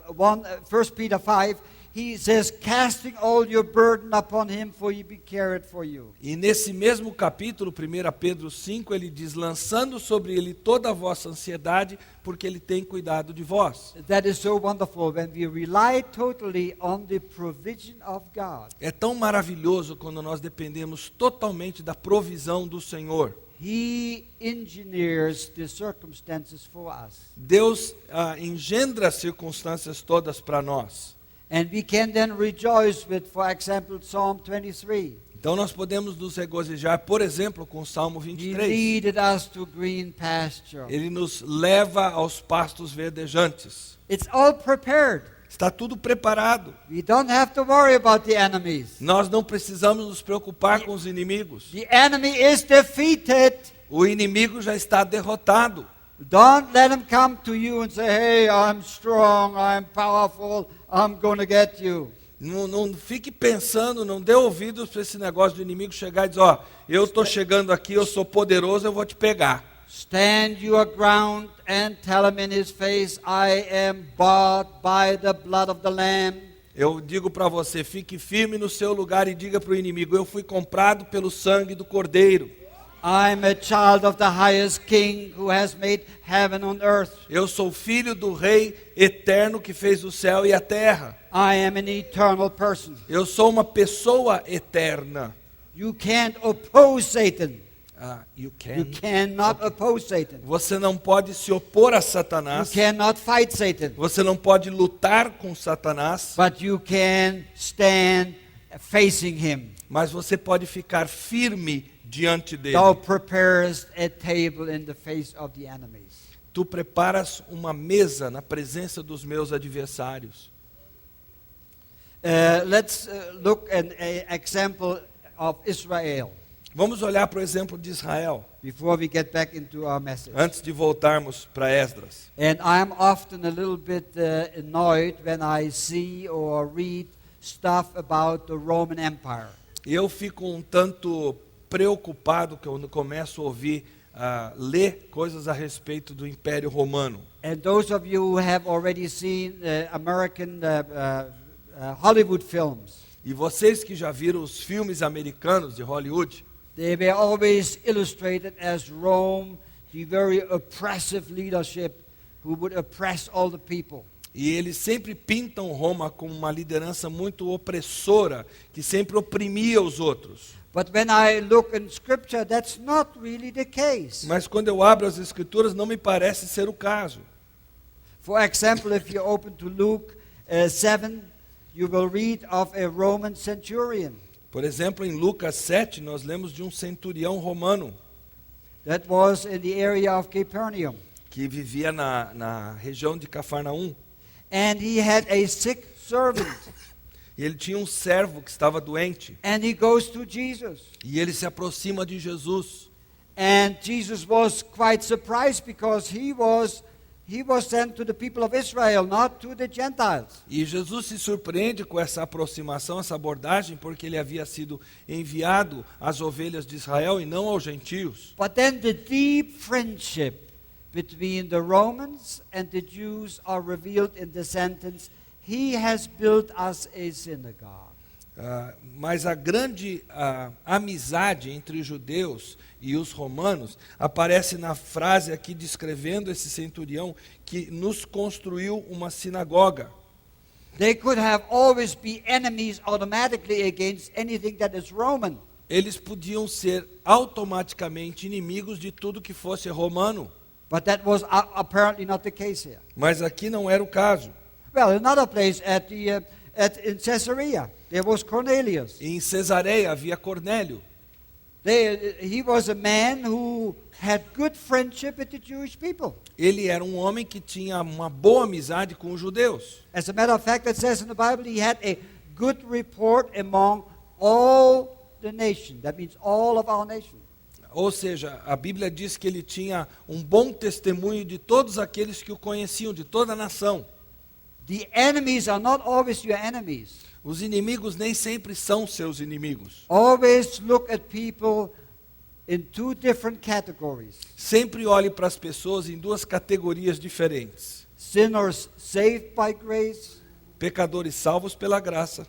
1 Peter 5, he says, casting all your burden upon him, for he be carried for you. E nesse mesmo capítulo, 1 Pedro 5, ele diz: lançando sobre ele toda a vossa ansiedade, porque ele tem cuidado de vós. That is so wonderful when we rely totally on the provision of God. É tão maravilhoso quando nós dependemos totalmente da provisão do Senhor. He engineers the circumstances for us. Deus engendra as circunstâncias todas para nós. And we can then rejoice with, for example, Psalm 23. Então nós podemos nos regozijar, por exemplo, com o Salmo He 23. leaded us to green pasture. Ele nos leva aos pastos verdejantes. It's all prepared. Está tudo preparado. We don't have to worry about the enemies. Nós não precisamos nos preocupar com os inimigos. The enemy is defeated. O inimigo já está derrotado. Don't let him come to you and say, hey, I'm strong, I'm powerful, I'm going to get you. Não fique pensando, não dê ouvidos para esse negócio do inimigo chegar e dizer: ó, eu estou chegando aqui, eu sou poderoso, eu vou te pegar. Stand your ground and tell him in his face, I am bought by the blood of the Lamb. Eu digo para você, fique firme no seu lugar e diga para o inimigo: eu fui comprado pelo sangue do Cordeiro. I'm a child of the highest King who has made heaven and earth. Eu sou filho do Rei eterno que fez o céu e a terra. I am an eternal person. Eu sou uma pessoa eterna. You can't oppose Satan. You You cannot oppose Satan. Você não pode se opor a You Satanás. cannot fight Satan. Você não pode lutar com Satanás. But you can stand facing him. Mas você pode ficar firme diante dele. Thou preparest a table in the face of the enemies. Tu preparas uma mesa na presença dos meus adversários. Let's look at an example of Israel Vamos olhar para o exemplo de Israel, before we get back into our message. antes de voltarmos para Esdras. And I'm often a little bit annoyed when I see or read stuff about the Roman Empire. E eu fico um tanto preocupado que eu começo a ouvir, ler coisas a respeito do Império Romano. And those of you who have already seen American Hollywood films, E vocês que já viram os filmes americanos de Hollywood, they were always illustrated as Rome, the very oppressive leadership who would oppress all the people. e eles sempre pintam Roma como uma liderança muito opressora, que sempre oprimia os outros. But when I look in Scripture, that's not really the case. Mas quando eu abro as Escrituras, não me parece ser o caso. For example, if you open to Luke 7, you will read of a Roman centurion Por exemplo, em Lucas 7, nós lemos de um centurião romano that was in the area of Capernaum. que vivia na região de Cafarnaum. And he had a sick servant. E ele tinha um servo que estava doente. And he goes to Jesus. E ele se aproxima de Jesus. And Jesus was quite surprised because he was sent to the people of Israel, not to the Gentiles. E Jesus se surpreende com essa aproximação, essa abordagem, porque ele havia sido enviado às ovelhas de Israel e não aos gentios. But then the deep friendship between the Romans and the Jews are revealed in the sentence, "He has built us a synagogue." Mas a grande amizade entre os judeus e os romanos aparece na frase aqui descrevendo esse centurião que nos construiu uma sinagoga. They could have always be enemies automatically against anything that is Roman. Eles podiam ser automaticamente inimigos de tudo que fosse romano, But that was apparently not the case here. mas aqui não era o caso. Well, another place in Caesarea, there was Cornelius. Em Cesareia havia Cornélio. He was a man who had good friendship with the Jewish people. Ele era um homem que tinha uma boa amizade com os judeus. As a matter of fact, it says in the Bible he had a good report among all the nation. That means all of our nation. Ou seja, a Bíblia diz que ele tinha um bom testemunho de todos aqueles que o conheciam, de toda a nação. The enemies are not always your enemies. Os inimigos nem sempre são seus inimigos. Always look at people in two different categories. Sempre olhe para as pessoas em duas categorias diferentes. Sinners saved by grace Pecadores salvos pela graça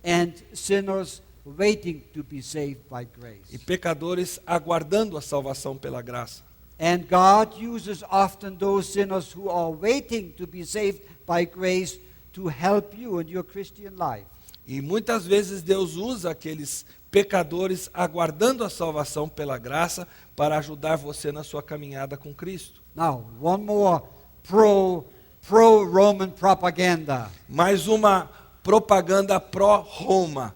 and sinners waiting to be saved by e grace. pecadores aguardando a salvação pela graça. And God uses often those sinners who are waiting to be saved by grace to help you in your Christian life. E muitas vezes Deus usa aqueles pecadores aguardando a salvação pela graça para ajudar você na sua caminhada com Cristo. Now, one more pro-Roman propaganda. Mais uma propaganda pró-Roma.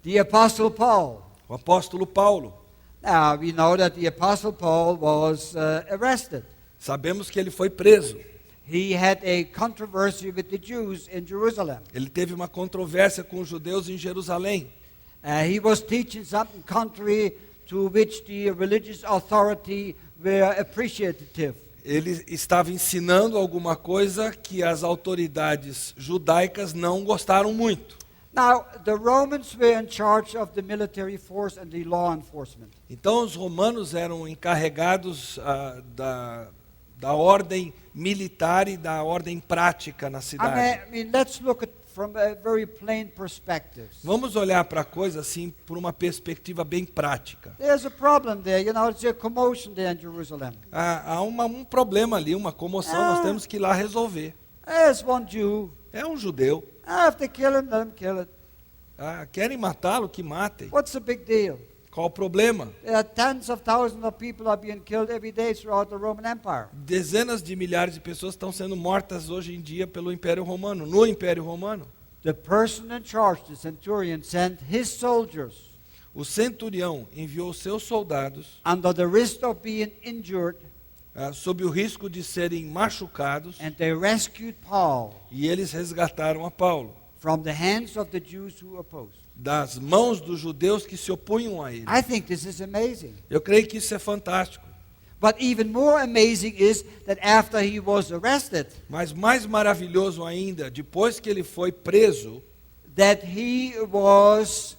The Apostle Paul. O apóstolo Paulo. Now, we know that the Apostle Paul was arrested. Sabemos que ele foi preso. He had a controversy with the Jews in Jerusalem. Ele teve uma controvérsia com os judeus em Jerusalém. He was teaching something contrary to which the religious authority were appreciative. Ele estava ensinando alguma coisa que as autoridades judaicas não gostaram muito. Now, the Romans were in charge of the military force and the law enforcement. Então os romanos eram encarregados da ordem militar e da ordem prática na cidade. I mean, let's look at from a very plain perspective. Vamos olhar para a coisa assim por uma perspectiva bem prática. There's a problem there, you know, there's a commotion there in Jerusalem. Há um problema ali, uma comoção, nós temos que ir lá resolver. There's one Jew. É um judeu. If they kill him, let them kill it. Querem matá-lo, que matem. What's the big deal? Qual o problema? Tens of thousands of people are being killed every day throughout the Roman Empire. Dezenas de milhares de pessoas estão sendo mortas hoje em dia pelo Império Romano, no Império Romano. The person in charge, the centurion, sent his soldiers O centurião enviou seus soldados under the risk of being injured, sob o risco de serem machucados, and they rescued Paul e eles resgataram a Paulo from the hands of the Jews who opposed. das mãos dos judeus que se opunham a ele. I think this is amazing. Eu creio que isso é fantástico. But even more amazing is that after he was arrested, Mas mais maravilhoso ainda, depois que ele foi preso, that he was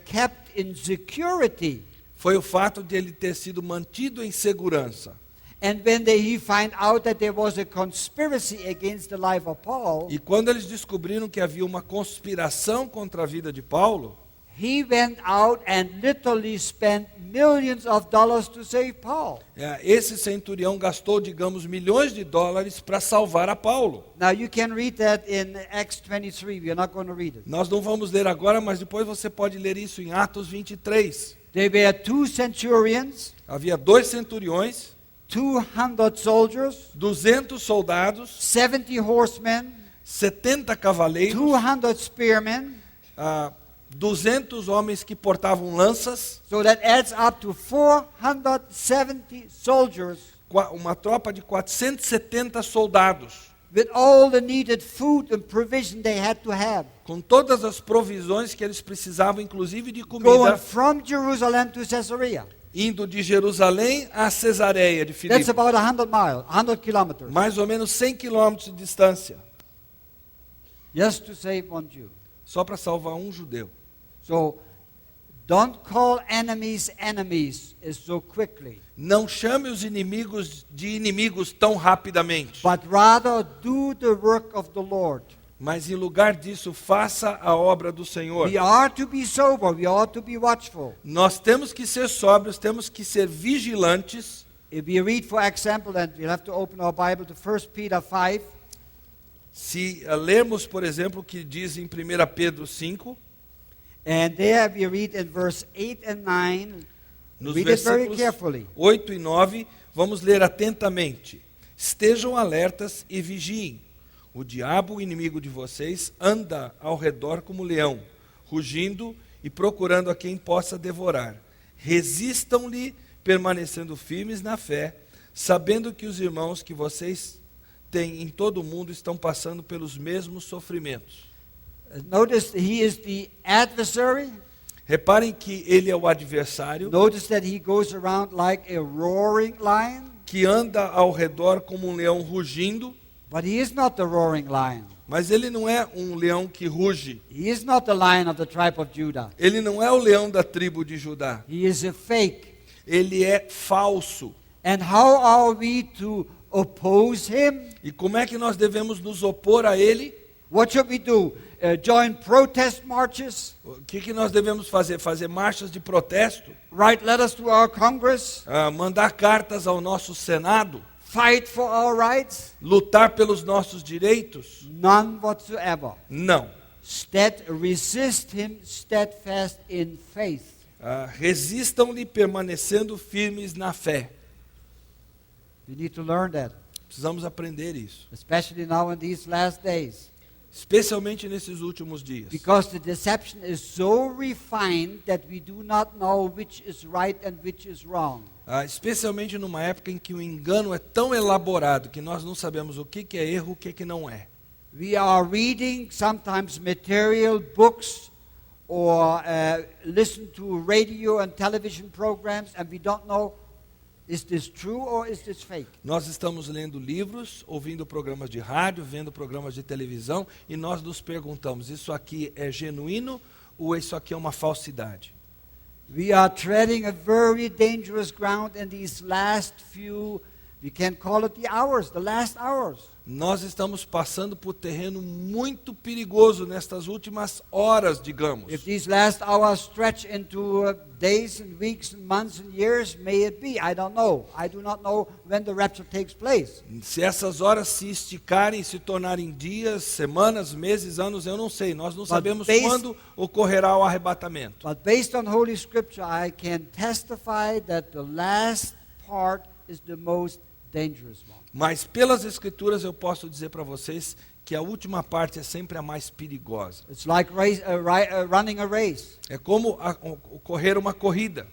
kept in security. foi o fato de ele ter sido mantido em segurança. And when he find out that there was a conspiracy against the life of Paul, E quando eles descobriram que havia uma conspiração contra a vida de Paulo, he went out and literally spent millions of dollars to save Paul. esse centurião gastou, digamos, milhões de dólares para salvar a Paulo. Now you can read that in Acts 23. We are not going to read it. Nós não vamos ler agora, mas depois você pode ler isso em Atos 23. There were 2 centurions, Havia 2 centuriões, 200 soldiers, 200 soldados, 70 horsemen, 70 cavaleiros, 200 spearmen. 200 homens que portavam lanças, So that adds up to 470 soldiers uma tropa de 470 soldados, with all the needed food and provision they had to have. com todas as provisões que eles precisavam, inclusive de Going comida, from Jerusalem to Caesarea. indo de Jerusalém a Cesareia de That's Filipe, about 100 miles, 100 kilometers. mais ou menos 100 quilômetros de distância, Just to save one Jew. só para salvar um judeu. So don't call enemies enemies so quickly, Não chame os inimigos de inimigos tão rapidamente, but rather do the work of the Lord. mas em lugar disso, faça a obra do Senhor. We are to be sober, we are to be watchful. Nós temos que ser sóbrios, temos que ser vigilantes. If we read, for example, and we'll have to open our Bible to 1 Peter 5, Se lermos, por exemplo, o que diz em 1 Pedro 5, and there we read in verse 8 and 9, nos read it very versículos carefully. 8 e 9, vamos ler atentamente. Estejam alertas e vigiem. O diabo, o inimigo de vocês, anda ao redor como leão, rugindo e procurando a quem possa devorar. Resistam-lhe, permanecendo firmes na fé, sabendo que os irmãos que vocês têm em todo o mundo estão passando pelos mesmos sofrimentos. Notice he is the adversary. Reparem que ele é o adversário, Notice that he goes around like a roaring lion, que anda ao redor como um leão rugindo, but he is not the roaring lion. mas ele não é um leão que ruge. He is not the lion of the tribe of Judah. Ele não é o leão da tribo de Judá. He is a fake. Ele é falso. And how are we to oppose him? E como é que nós devemos nos opor a ele? What should we do? Join protest marches? O que nós devemos fazer? Fazer marchas de protesto? Write letters to our Congress? Mandar cartas ao nosso Senado? Fight for our rights? Lutar pelos nossos direitos? None whatsoever. Não. Resist him steadfast in faith. Resistam-lhe permanecendo firmes na fé. We need to learn that, Precisamos aprender isso. especially now in these last days. Especialmente nesses últimos dias. Because the deception is so refined that we do not know which is right and which is wrong. Especialmente numa época em que o engano é tão elaborado que nós não sabemos o que é erro, o que não é. We are reading sometimes material books or listen to radio and television programs and we don't know, is this true or is this fake? Nós estamos lendo livros, ouvindo programas de rádio, vendo programas de televisão e nós nos perguntamos, isso aqui é genuíno ou isso aqui é uma falsidade? We are treading a very dangerous ground in these last few, we can call it the hours, the last hours. Nós estamos passando por terreno muito perigoso nestas últimas horas, digamos. If these last hours stretch into days and weeks and months and years, may it be. I don't know. I do not know when the rapture takes place. Se essas horas se esticarem, se tornarem dias, semanas, meses, anos, eu não sei. Nós não sabemos quando ocorrerá o arrebatamento. But based on Holy Scripture, I can testify that the last part is the most dangerous one. Mas pelas escrituras eu posso dizer para vocês que a última parte é sempre a mais perigosa. It's like running a race. É como correr uma corrida.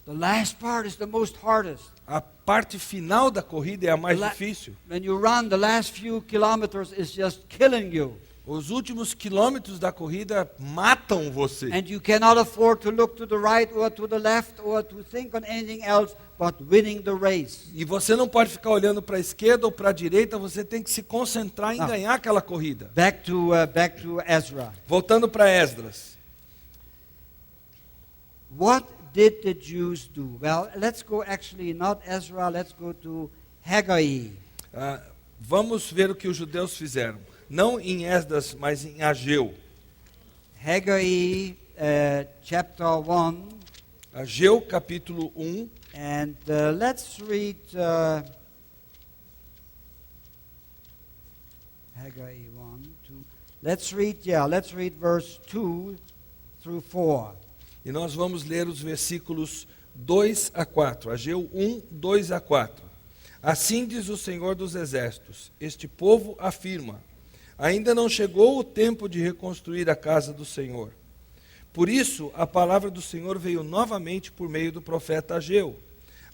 The last part is the most hardest. A parte final da corrida é a mais difícil. When you run, the last few kilometers is just killing you. Os últimos quilômetros da corrida matam você. And you cannot afford to look to the right or to the left or to think on anything else but winning the race. E você não pode ficar olhando para a esquerda ou para a direita, você tem que se concentrar em ganhar aquela corrida. Back to Ezra. Voltando para Esdras. What did the Jews do? Well, let's go actually not Ezra, let's go to Haggai. Vamos ver o que os judeus fizeram. Não em Esdras, mas em Ageu. Haggai chapter 1. Ageu capítulo 1. And let's read Haggai 1, 2. Let's read verse 2 through 4. E nós vamos ler os versículos 2 a 4. Ageu 1, 2 a 4. Assim diz o Senhor dos Exércitos: este povo afirma: ainda não chegou o tempo de reconstruir a casa do Senhor. Por isso, a palavra do Senhor veio novamente por meio do profeta Ageu.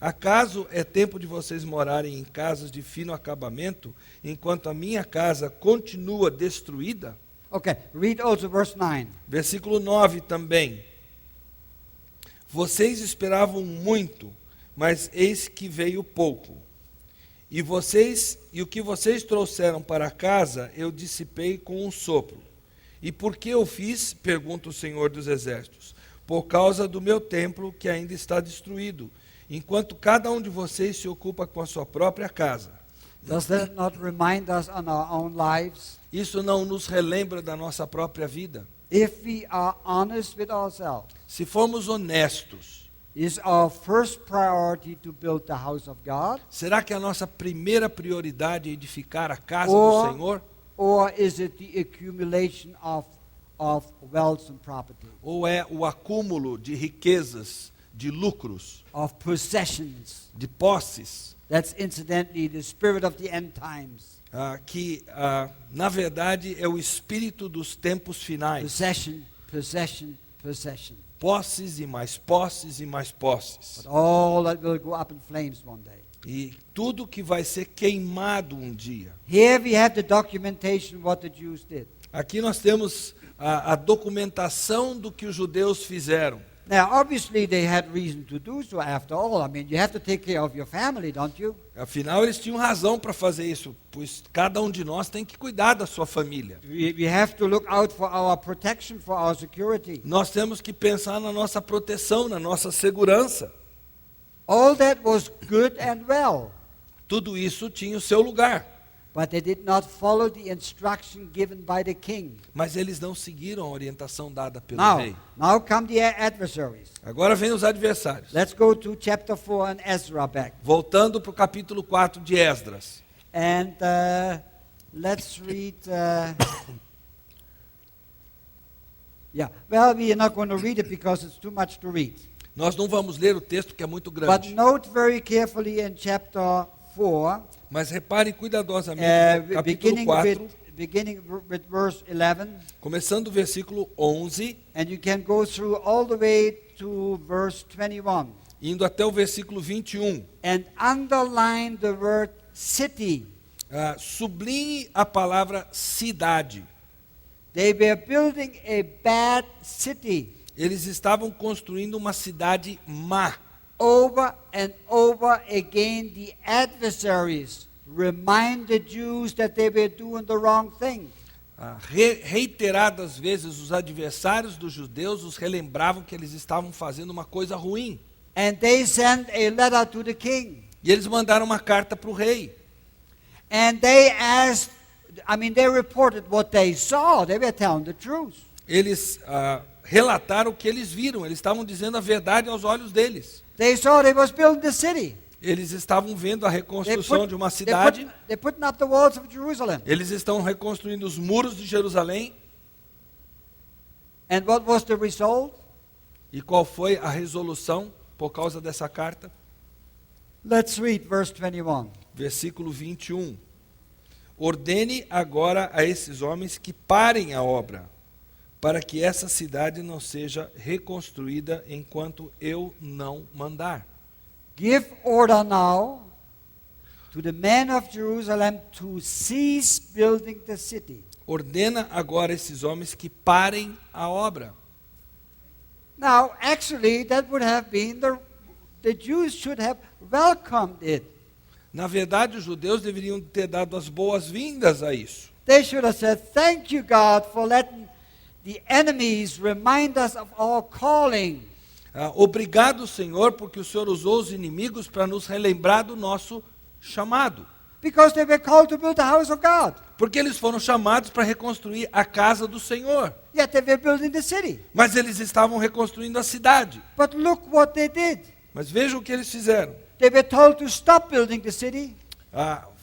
Acaso é tempo de vocês morarem em casas de fino acabamento, enquanto a minha casa continua destruída? Okay, read also verse 9. Versículo 9 também. Vocês esperavam muito, mas eis que veio pouco. E o que vocês trouxeram para casa, eu dissipei com um sopro. E por que eu fiz? Pergunta o Senhor dos Exércitos. Por causa do meu templo, que ainda está destruído, enquanto cada um de vocês se ocupa com a sua própria casa. Does that not remind us on our own lives? Isso não nos relembra da nossa própria vida? If we are honest with ourselves, Se formos honestos, is our first priority to build the house of God? será que a nossa primeira prioridade é edificar a casa Or- do Senhor? Or is it the accumulation of wealth and property, Ou é o acúmulo de riquezas, de lucros, of possessions? de posses, That's incidentally the spirit of the end times. que na verdade é o espírito dos tempos finais. Possession, possession, possession. Posses e mais posses e mais posses. But all that will go up in flames one day. E tudo que vai ser queimado um dia. Here we have the documentation what the Jews did. Aqui nós temos a documentação do que os judeus fizeram. Now, obviously, they had reason to do so after all. I mean, you have to take care of your family, don't you? Afinal, eles tinham razão para fazer isso, pois cada um de nós tem que cuidar da sua família. We have to look out for our protection, for our security. Nós temos que pensar na nossa proteção, na nossa segurança. All that was good and well, Tudo isso tinha o seu lugar, but they did not follow the instruction given by the king. mas eles não seguiram a orientação dada pelo rei. Now come the adversaries. Agora vem os adversários. Let's go to chapter 4 and Ezra back. Voltando para o capítulo 4 de Esdras. And let's read. Well, we are not going to read it because it's too much to read. Nós não vamos ler o texto que é muito But grande, note very carefully in chapter 4, mas reparem cuidadosamente no capítulo 4, beginning with verse 11, começando o versículo 11, and you can go through all the way to verse 21, indo até o versículo 21. and underline the word city. Sublinhe a palavra cidade. They were building a bad city. Eles estavam construindo uma cidade má. Over and over again, the adversaries remind the Jews that they were doing the wrong thing. Reiteradas vezes, os adversários dos judeus os relembravam que eles estavam fazendo uma coisa ruim. And they sent a letter to the king. E eles mandaram uma carta para o rei. And they asked, they reported what they saw. They were telling the truth. Eles relataram o que eles viram. Eles estavam dizendo a verdade aos olhos deles. They saw they was building the city. Eles estavam vendo a reconstrução de uma cidade. They're putting up the walls of Jerusalem. Eles estão reconstruindo os muros de Jerusalém. And what was the result? E qual foi a resolução por causa dessa carta? Let's read verse 21. Versículo 21. Ordene agora a esses homens que parem a obra, para que essa cidade não seja reconstruída enquanto eu não mandar. Give order now to the men of Jerusalem to cease building the city. Ordena agora esses homens que parem a obra. Now, actually, that would have been the Jews should have welcomed it. Na verdade, os judeus deveriam ter dado as boas-vindas a isso. They should have said, "Thank you, God, for letting the enemies remind us of our calling." Obrigado, Senhor, porque o Senhor usou os inimigos para nos relembrar do nosso chamado. Because they were called to build the house of God. Porque eles foram chamados para reconstruir a casa do Senhor. Yet they were building the city. Mas eles estavam reconstruindo a cidade. But look what they did. Mas vejam o que eles fizeram. They were told to stop building the city.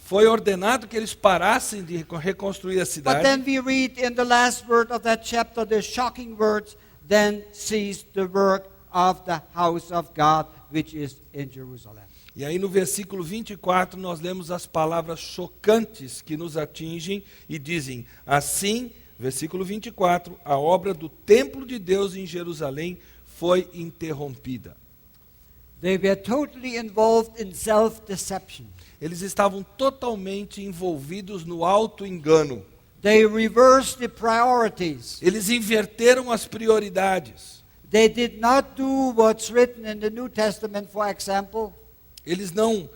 Foi ordenado que eles parassem de reconstruir a But cidade. then we read in the last word of that chapter the shocking words, "Then ceased the work of the house of God, which is in Jerusalem." E aí no versículo 24 nós lemos as palavras chocantes que nos atingem e dizem: assim, versículo 24, a obra do templo de Deus em Jerusalém foi interrompida. They were totally involved in self-deception. Eles estavam totalmente envolvidos no auto-engano. They reversed the priorities. Eles inverteram as prioridades. They did not do what's written in the New Testament, for example. Eles não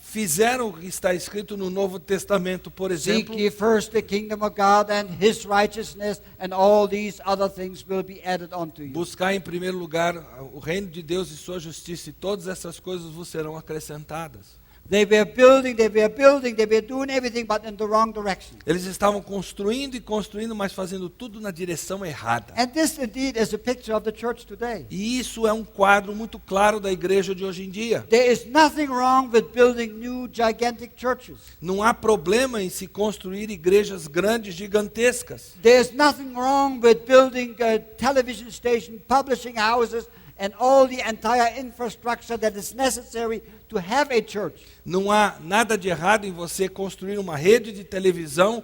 fizeram o que está escrito no Novo Testamento, por exemplo. Seek ye first the kingdom of God and his righteousness, and all these other things will be added unto you. Buscar em primeiro lugar o reino de Deus e sua justiça, e todas essas coisas vos serão acrescentadas. They were building, they were doing everything but in the wrong direction. Eles estavam construindo e construindo, mas fazendo tudo na direção errada. And this indeed is a picture of the church today. E isso é um quadro muito claro da igreja de hoje em dia. There is nothing wrong with building new gigantic churches. Não há problema em se construir igrejas grandes, gigantescas. There is nothing wrong with building a television station, publishing houses, and all the entire infrastructure that is necessary to have a church. Não há nada de errado em você construir uma rede de televisão,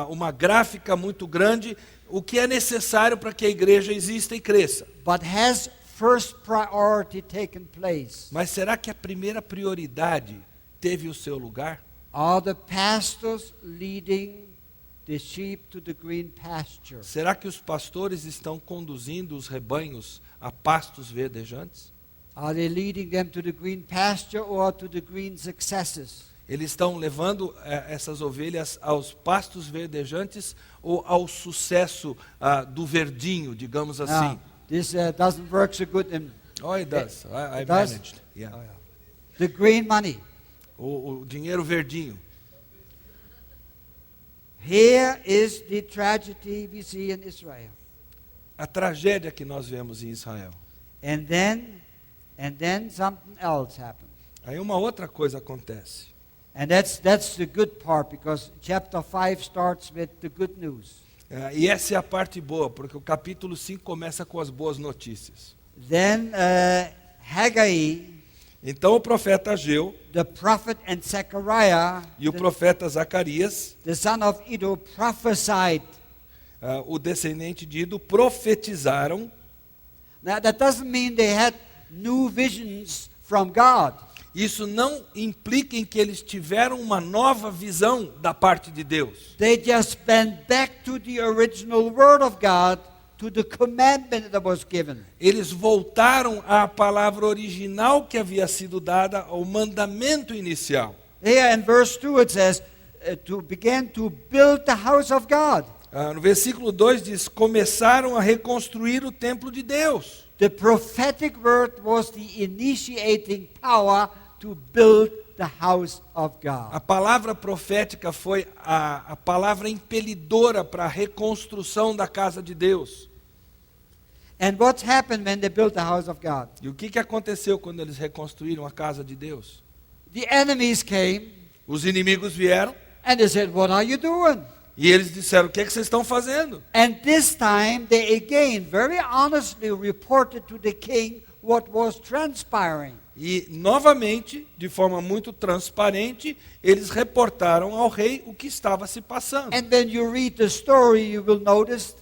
uma gráfica muito grande, o que é necessário para que a igreja exista e cresça. But has first priority taken place? Mas será que a primeira prioridade teve o seu lugar? Are the pastors leading the sheep to the green pasture? Será que os pastores estão conduzindo os rebanhos a pastos verdejantes? Are they leading them to the green pasture or to the green successes? Eles estão levando essas ovelhas aos pastos verdejantes ou ao sucesso do verdinho, digamos assim? Now, this doesn't work so good in Oh, it does. I It does? managed. Yeah. the green money. O dinheiro verdinho. Here is the tragedy we see in Israel. A tragédia que nós vemos em Israel. And then something else happens. Aí uma outra coisa acontece. And that's the good part, because chapter 5 starts with the good news. E essa é a parte boa, porque o capítulo 5 começa com as boas notícias. Then Haggai, Então o profeta Ageu the prophet, and Zechariah, e o profeta Zacarias, the son of Iddo, prophesied. o descendente de Ido, profetizaram. Now that doesn't mean they had new visions from God. Isso não implica em que eles tiveram uma nova visão da parte de Deus. They just went back to the original word of God, to the commandment that was given. Eles voltaram à palavra original que havia sido dada, ao mandamento inicial. Here in verse 2 it says, to begin to build the house of God. No versículo 2 diz: começaram a reconstruir o templo de Deus. The prophetic word was the initiating power to build the house of God. A palavra profética foi a palavra impelidora para a reconstrução da casa de Deus. And what's happened when they built the house of God? E o que aconteceu quando eles reconstruíram a casa de Deus? The enemies came Os inimigos vieram and they said, "What are you doing?" e eles disseram: o que vocês estão fazendo? And this time they again very honestly reported to the king what was transpiring. E novamente, de forma muito transparente, eles reportaram ao rei o que estava se passando. And when you read the story, you will notice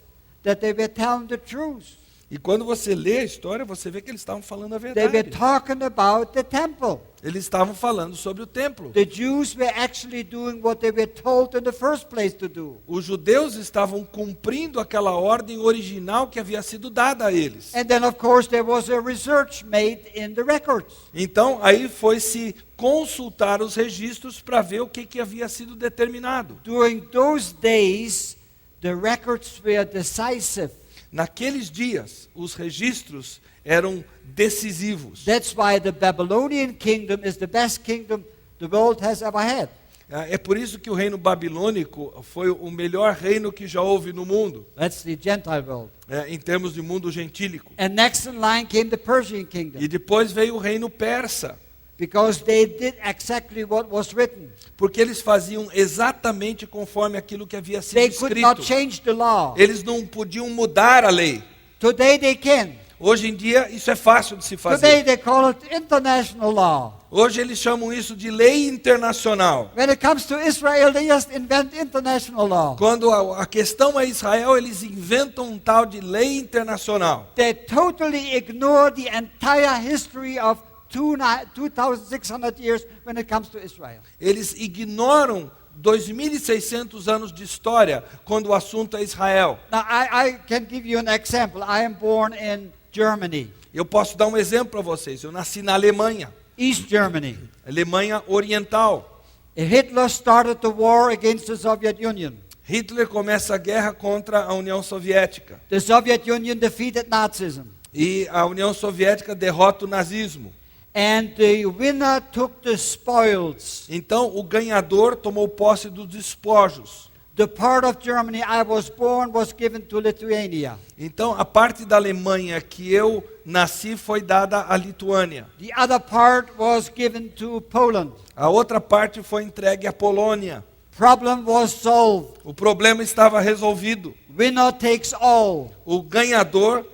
that they were telling the truth. E quando você lê a história, você vê que eles estavam falando a They were verdade. talking about the temple. Eles estavam falando sobre o templo. The Jews were actually doing what they were told in the first place to do. Os judeus estavam cumprindo aquela ordem original que havia sido dada a eles. And then, of course, there was a research made in the records. Então, aí foi-se consultar os registros para ver o que havia sido determinado. During those days, the records were decisive. Naqueles dias, os registros eram decisivos. That's why the Babylonian kingdom is the best kingdom the world has ever had. É por isso que o reino babilônico foi o melhor reino que já houve no mundo, That's the Gentile world. em termos de mundo gentílico. And next in line came the Persian kingdom, E depois veio o reino persa, because they did exactly what was written. porque eles faziam exatamente conforme aquilo que havia sido They could not escrito. change the law. Eles não podiam mudar a lei. Today they can. Hoje em dia, isso é fácil de se Today fazer. they call it international law. Hoje eles chamam isso de lei internacional. When it comes to Israel, they just invent international law. Quando a questão é Israel, eles inventam um tal de lei internacional. They totally ignore the entire history of 2,600 years when it comes to Israel. Eles ignoram 2.600 anos de história quando o assunto é Israel. Now, I can give you an example. I am born in Germany, Eu posso dar um exemplo para vocês. Eu nasci na Alemanha, East Germany. Alemanha Oriental. Hitler started the war against the Soviet Union. Hitler começa a guerra contra a União Soviética. The Soviet Union defeated Nazism. E a União Soviética derrota o nazismo. And the winner took the spoils. Então, o ganhador tomou posse dos despojos. The part of Germany I was born was given to Lithuania. Então, a parte da Alemanha que eu nasci foi dada à Lituânia. The other part was given to Poland. A outra parte foi entregue à Polônia. Problem was solved. O problema estava resolvido. Winner takes all. O ganhador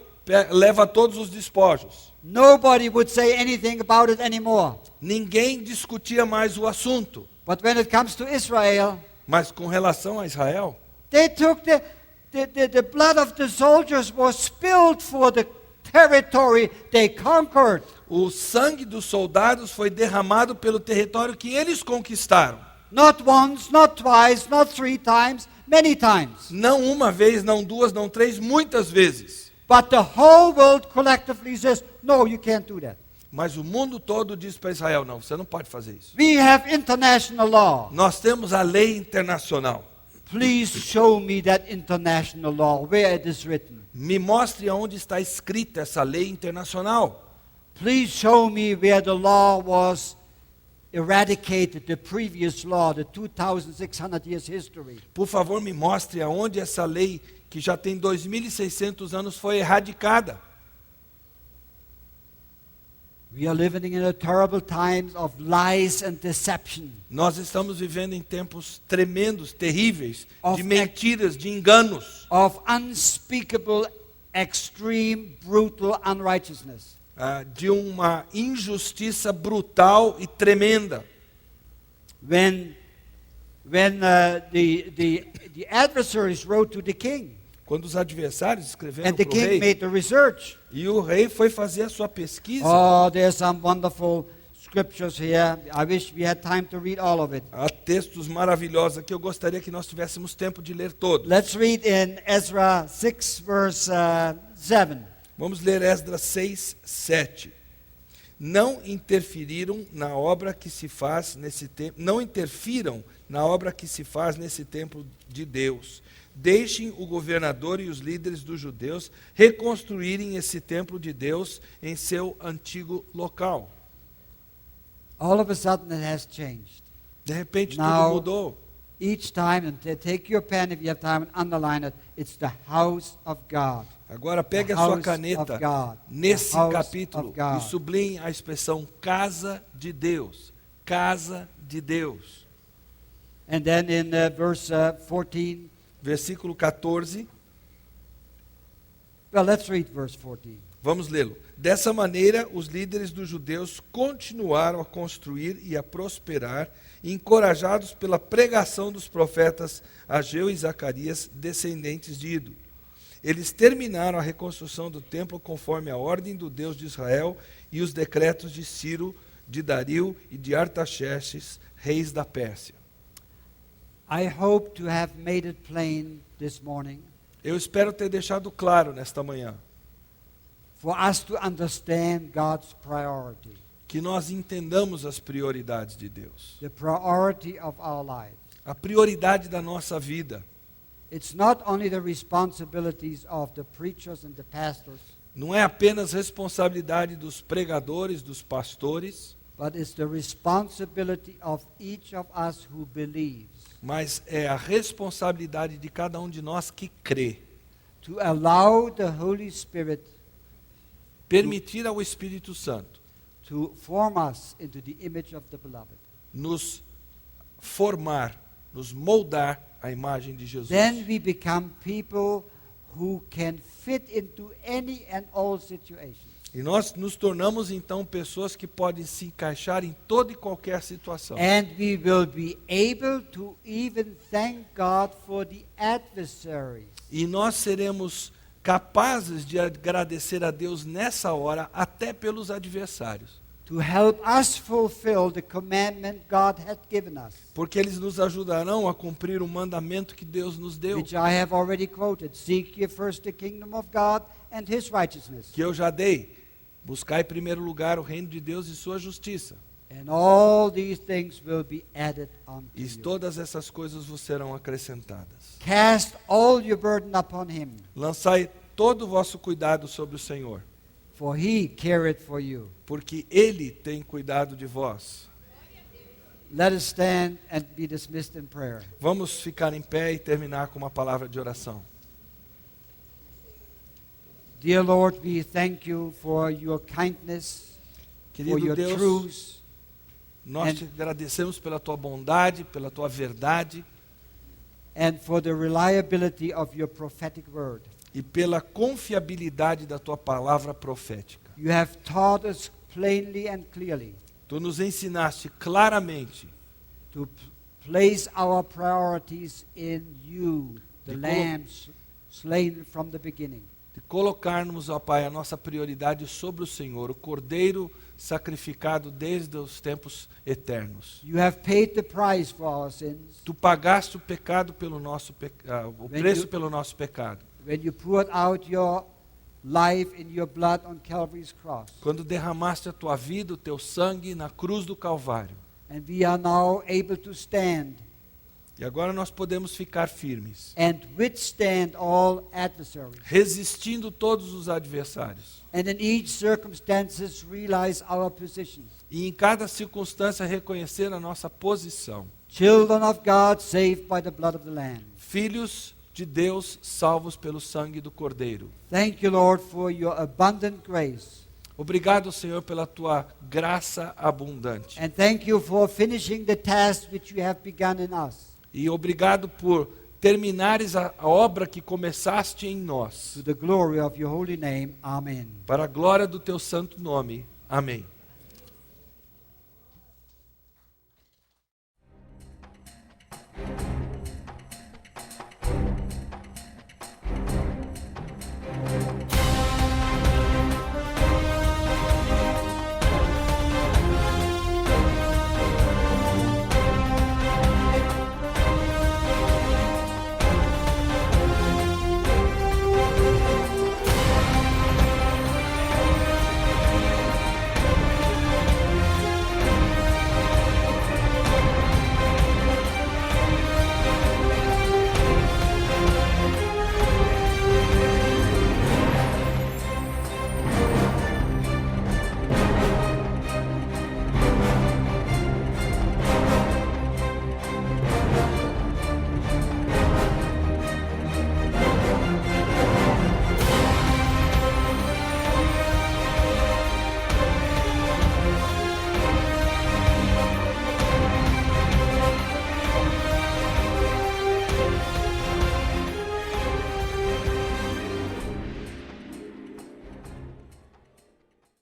leva todos os despojos. Nobody would say anything about it anymore. Ninguém discutia mais o assunto. But when it comes to Israel, Mas com relação a Israel, they took the blood of the soldiers was spilled for the territory they conquered. o sangue dos soldados foi derramado pelo território que eles conquistaram. Not once, not twice, not 3 times, many times. Não uma vez, não duas, não três, muitas vezes. But the whole world collectively says, no, you can't do that. Mas o mundo todo diz para Israel, não, você não pode fazer isso. We have international law. Nós temos a lei internacional. Please show me that international law, where it is written. Me mostre aonde está escrita essa lei internacional. Please show me where the law was eradicated, the previous law, the 2,600 years history. Por favor, me mostre aonde essa lei, que já tem 2.600 anos, foi erradicada. We are living in a terrible times of lies and deception. Nós estamos vivendo em tempos tremendos, terríveis, Of de mentiras, de enganos, Of unspeakable, extreme, brutal unrighteousness. De uma injustiça brutal e tremenda. When the adversaries wrote to the king, Quando os adversários escreveram and the para o king rei, made the research. e o rei foi fazer a sua pesquisa, Oh, there's some wonderful scriptures here. I wish we had time to read all of it. há textos maravilhosos aqui, eu gostaria que nós tivéssemos tempo de ler todos. Let's read in Ezra 6, verse 7. Vamos ler Esdras 6, 7. Não interfiram na obra que se faz nesse templo, não interfiram na obra que se faz nesse templo de Deus. Deixem o governador e os líderes dos judeus reconstruírem esse templo de Deus em seu antigo local. All of a sudden it has changed. De repente Now- tudo mudou. Each time, and take your pen if you have time and underline it, it's the house of God. Agora pegue a The sua house caneta of God. nesse The house capítulo of God. e sublinhe a expressão casa de Deus. Casa de Deus. And then in verse 14, Versículo 14. well, let's read verse 14. Vamos lê-lo. Dessa maneira, os líderes dos judeus continuaram a construir e a prosperar, encorajados pela pregação dos profetas Ageu e Zacarias, descendentes de Ido. Eles terminaram a reconstrução do templo conforme a ordem do Deus de Israel e os decretos de Ciro, de Dario e de Artaxerxes, reis da Pérsia. I hope to have made it plain this morning Eu espero ter deixado claro nesta manhã for us to understand God's priority, que nós entendamos as prioridades de Deus. the priority of our lives. A prioridade da nossa vida It's not only the responsibilities of the preachers and the pastors, não é apenas responsabilidade dos pregadores, dos pastores, but it's the responsibility of each of us who believes mas é a responsabilidade de cada um de nós que crê. to allow the Holy Spirit Permitir ao Espírito Santo to form us into the image of the beloved. nos formar, nos moldar à imagem de Jesus. Then we become people who can fit into any and all situations. E nós nos tornamos então pessoas que podem se encaixar em toda e qualquer situação. And we will be able to even thank God for the adversaries. E nós seremos capazes de agradecer a Deus nessa hora, até pelos adversários. To help us fulfill the commandment God had given us, Porque eles nos ajudarão a cumprir o mandamento que Deus nos deu, which I have already quoted. Seek ye first the kingdom of God and his righteousness, que eu já dei. Buscar em primeiro lugar o reino de Deus e sua justiça. and all these things will be added unto E you. todas essas coisas vos serão acrescentadas. Cast all your burden upon him, Lançai todo o vosso cuidado sobre o Senhor, for he careth for you. porque Ele tem cuidado de vós. Let us stand and be dismissed in prayer. Vamos ficar em pé e terminar com uma palavra de oração. Dear Lord, we thank you for your kindness, for Querido your Deus, truth, nós te agradecemos pela tua bondade, pela tua verdade and for the reliability of your prophetic word. e pela confiabilidade da tua palavra profética. You have taught us plainly and clearly Tu nos ensinaste claramente to place our priorities in you, the De Lamb slain from the beginning. de colocarmos, ó Pai, a nossa prioridade sobre o Senhor, o Cordeiro sacrificado desde os tempos eternos. You have paid the price for our sins Tu pagaste o pecado pelo nosso o When preço you- pelo nosso pecado. when you poured out your life in your blood on Calvary's cross. Quando derramaste a tua vida, o teu sangue na cruz do Calvário. And we are now able to stand E agora nós podemos ficar firmes, and withstand all adversaries. resistindo todos os adversários. And in each circumstances realize our position. E em cada circunstância reconhecer a nossa posição. Children of God saved by the blood of the Lamb. Filhos de Deus salvos pelo sangue do Cordeiro. Thank you, Lord, for your abundant grace. Obrigado, Senhor, pela tua graça abundante. And thank you for finishing the task which you have begun in us. E obrigado por terminares a obra que começaste em nós. To the glory of your holy name. Amen. Para a glória do teu santo nome. Amém.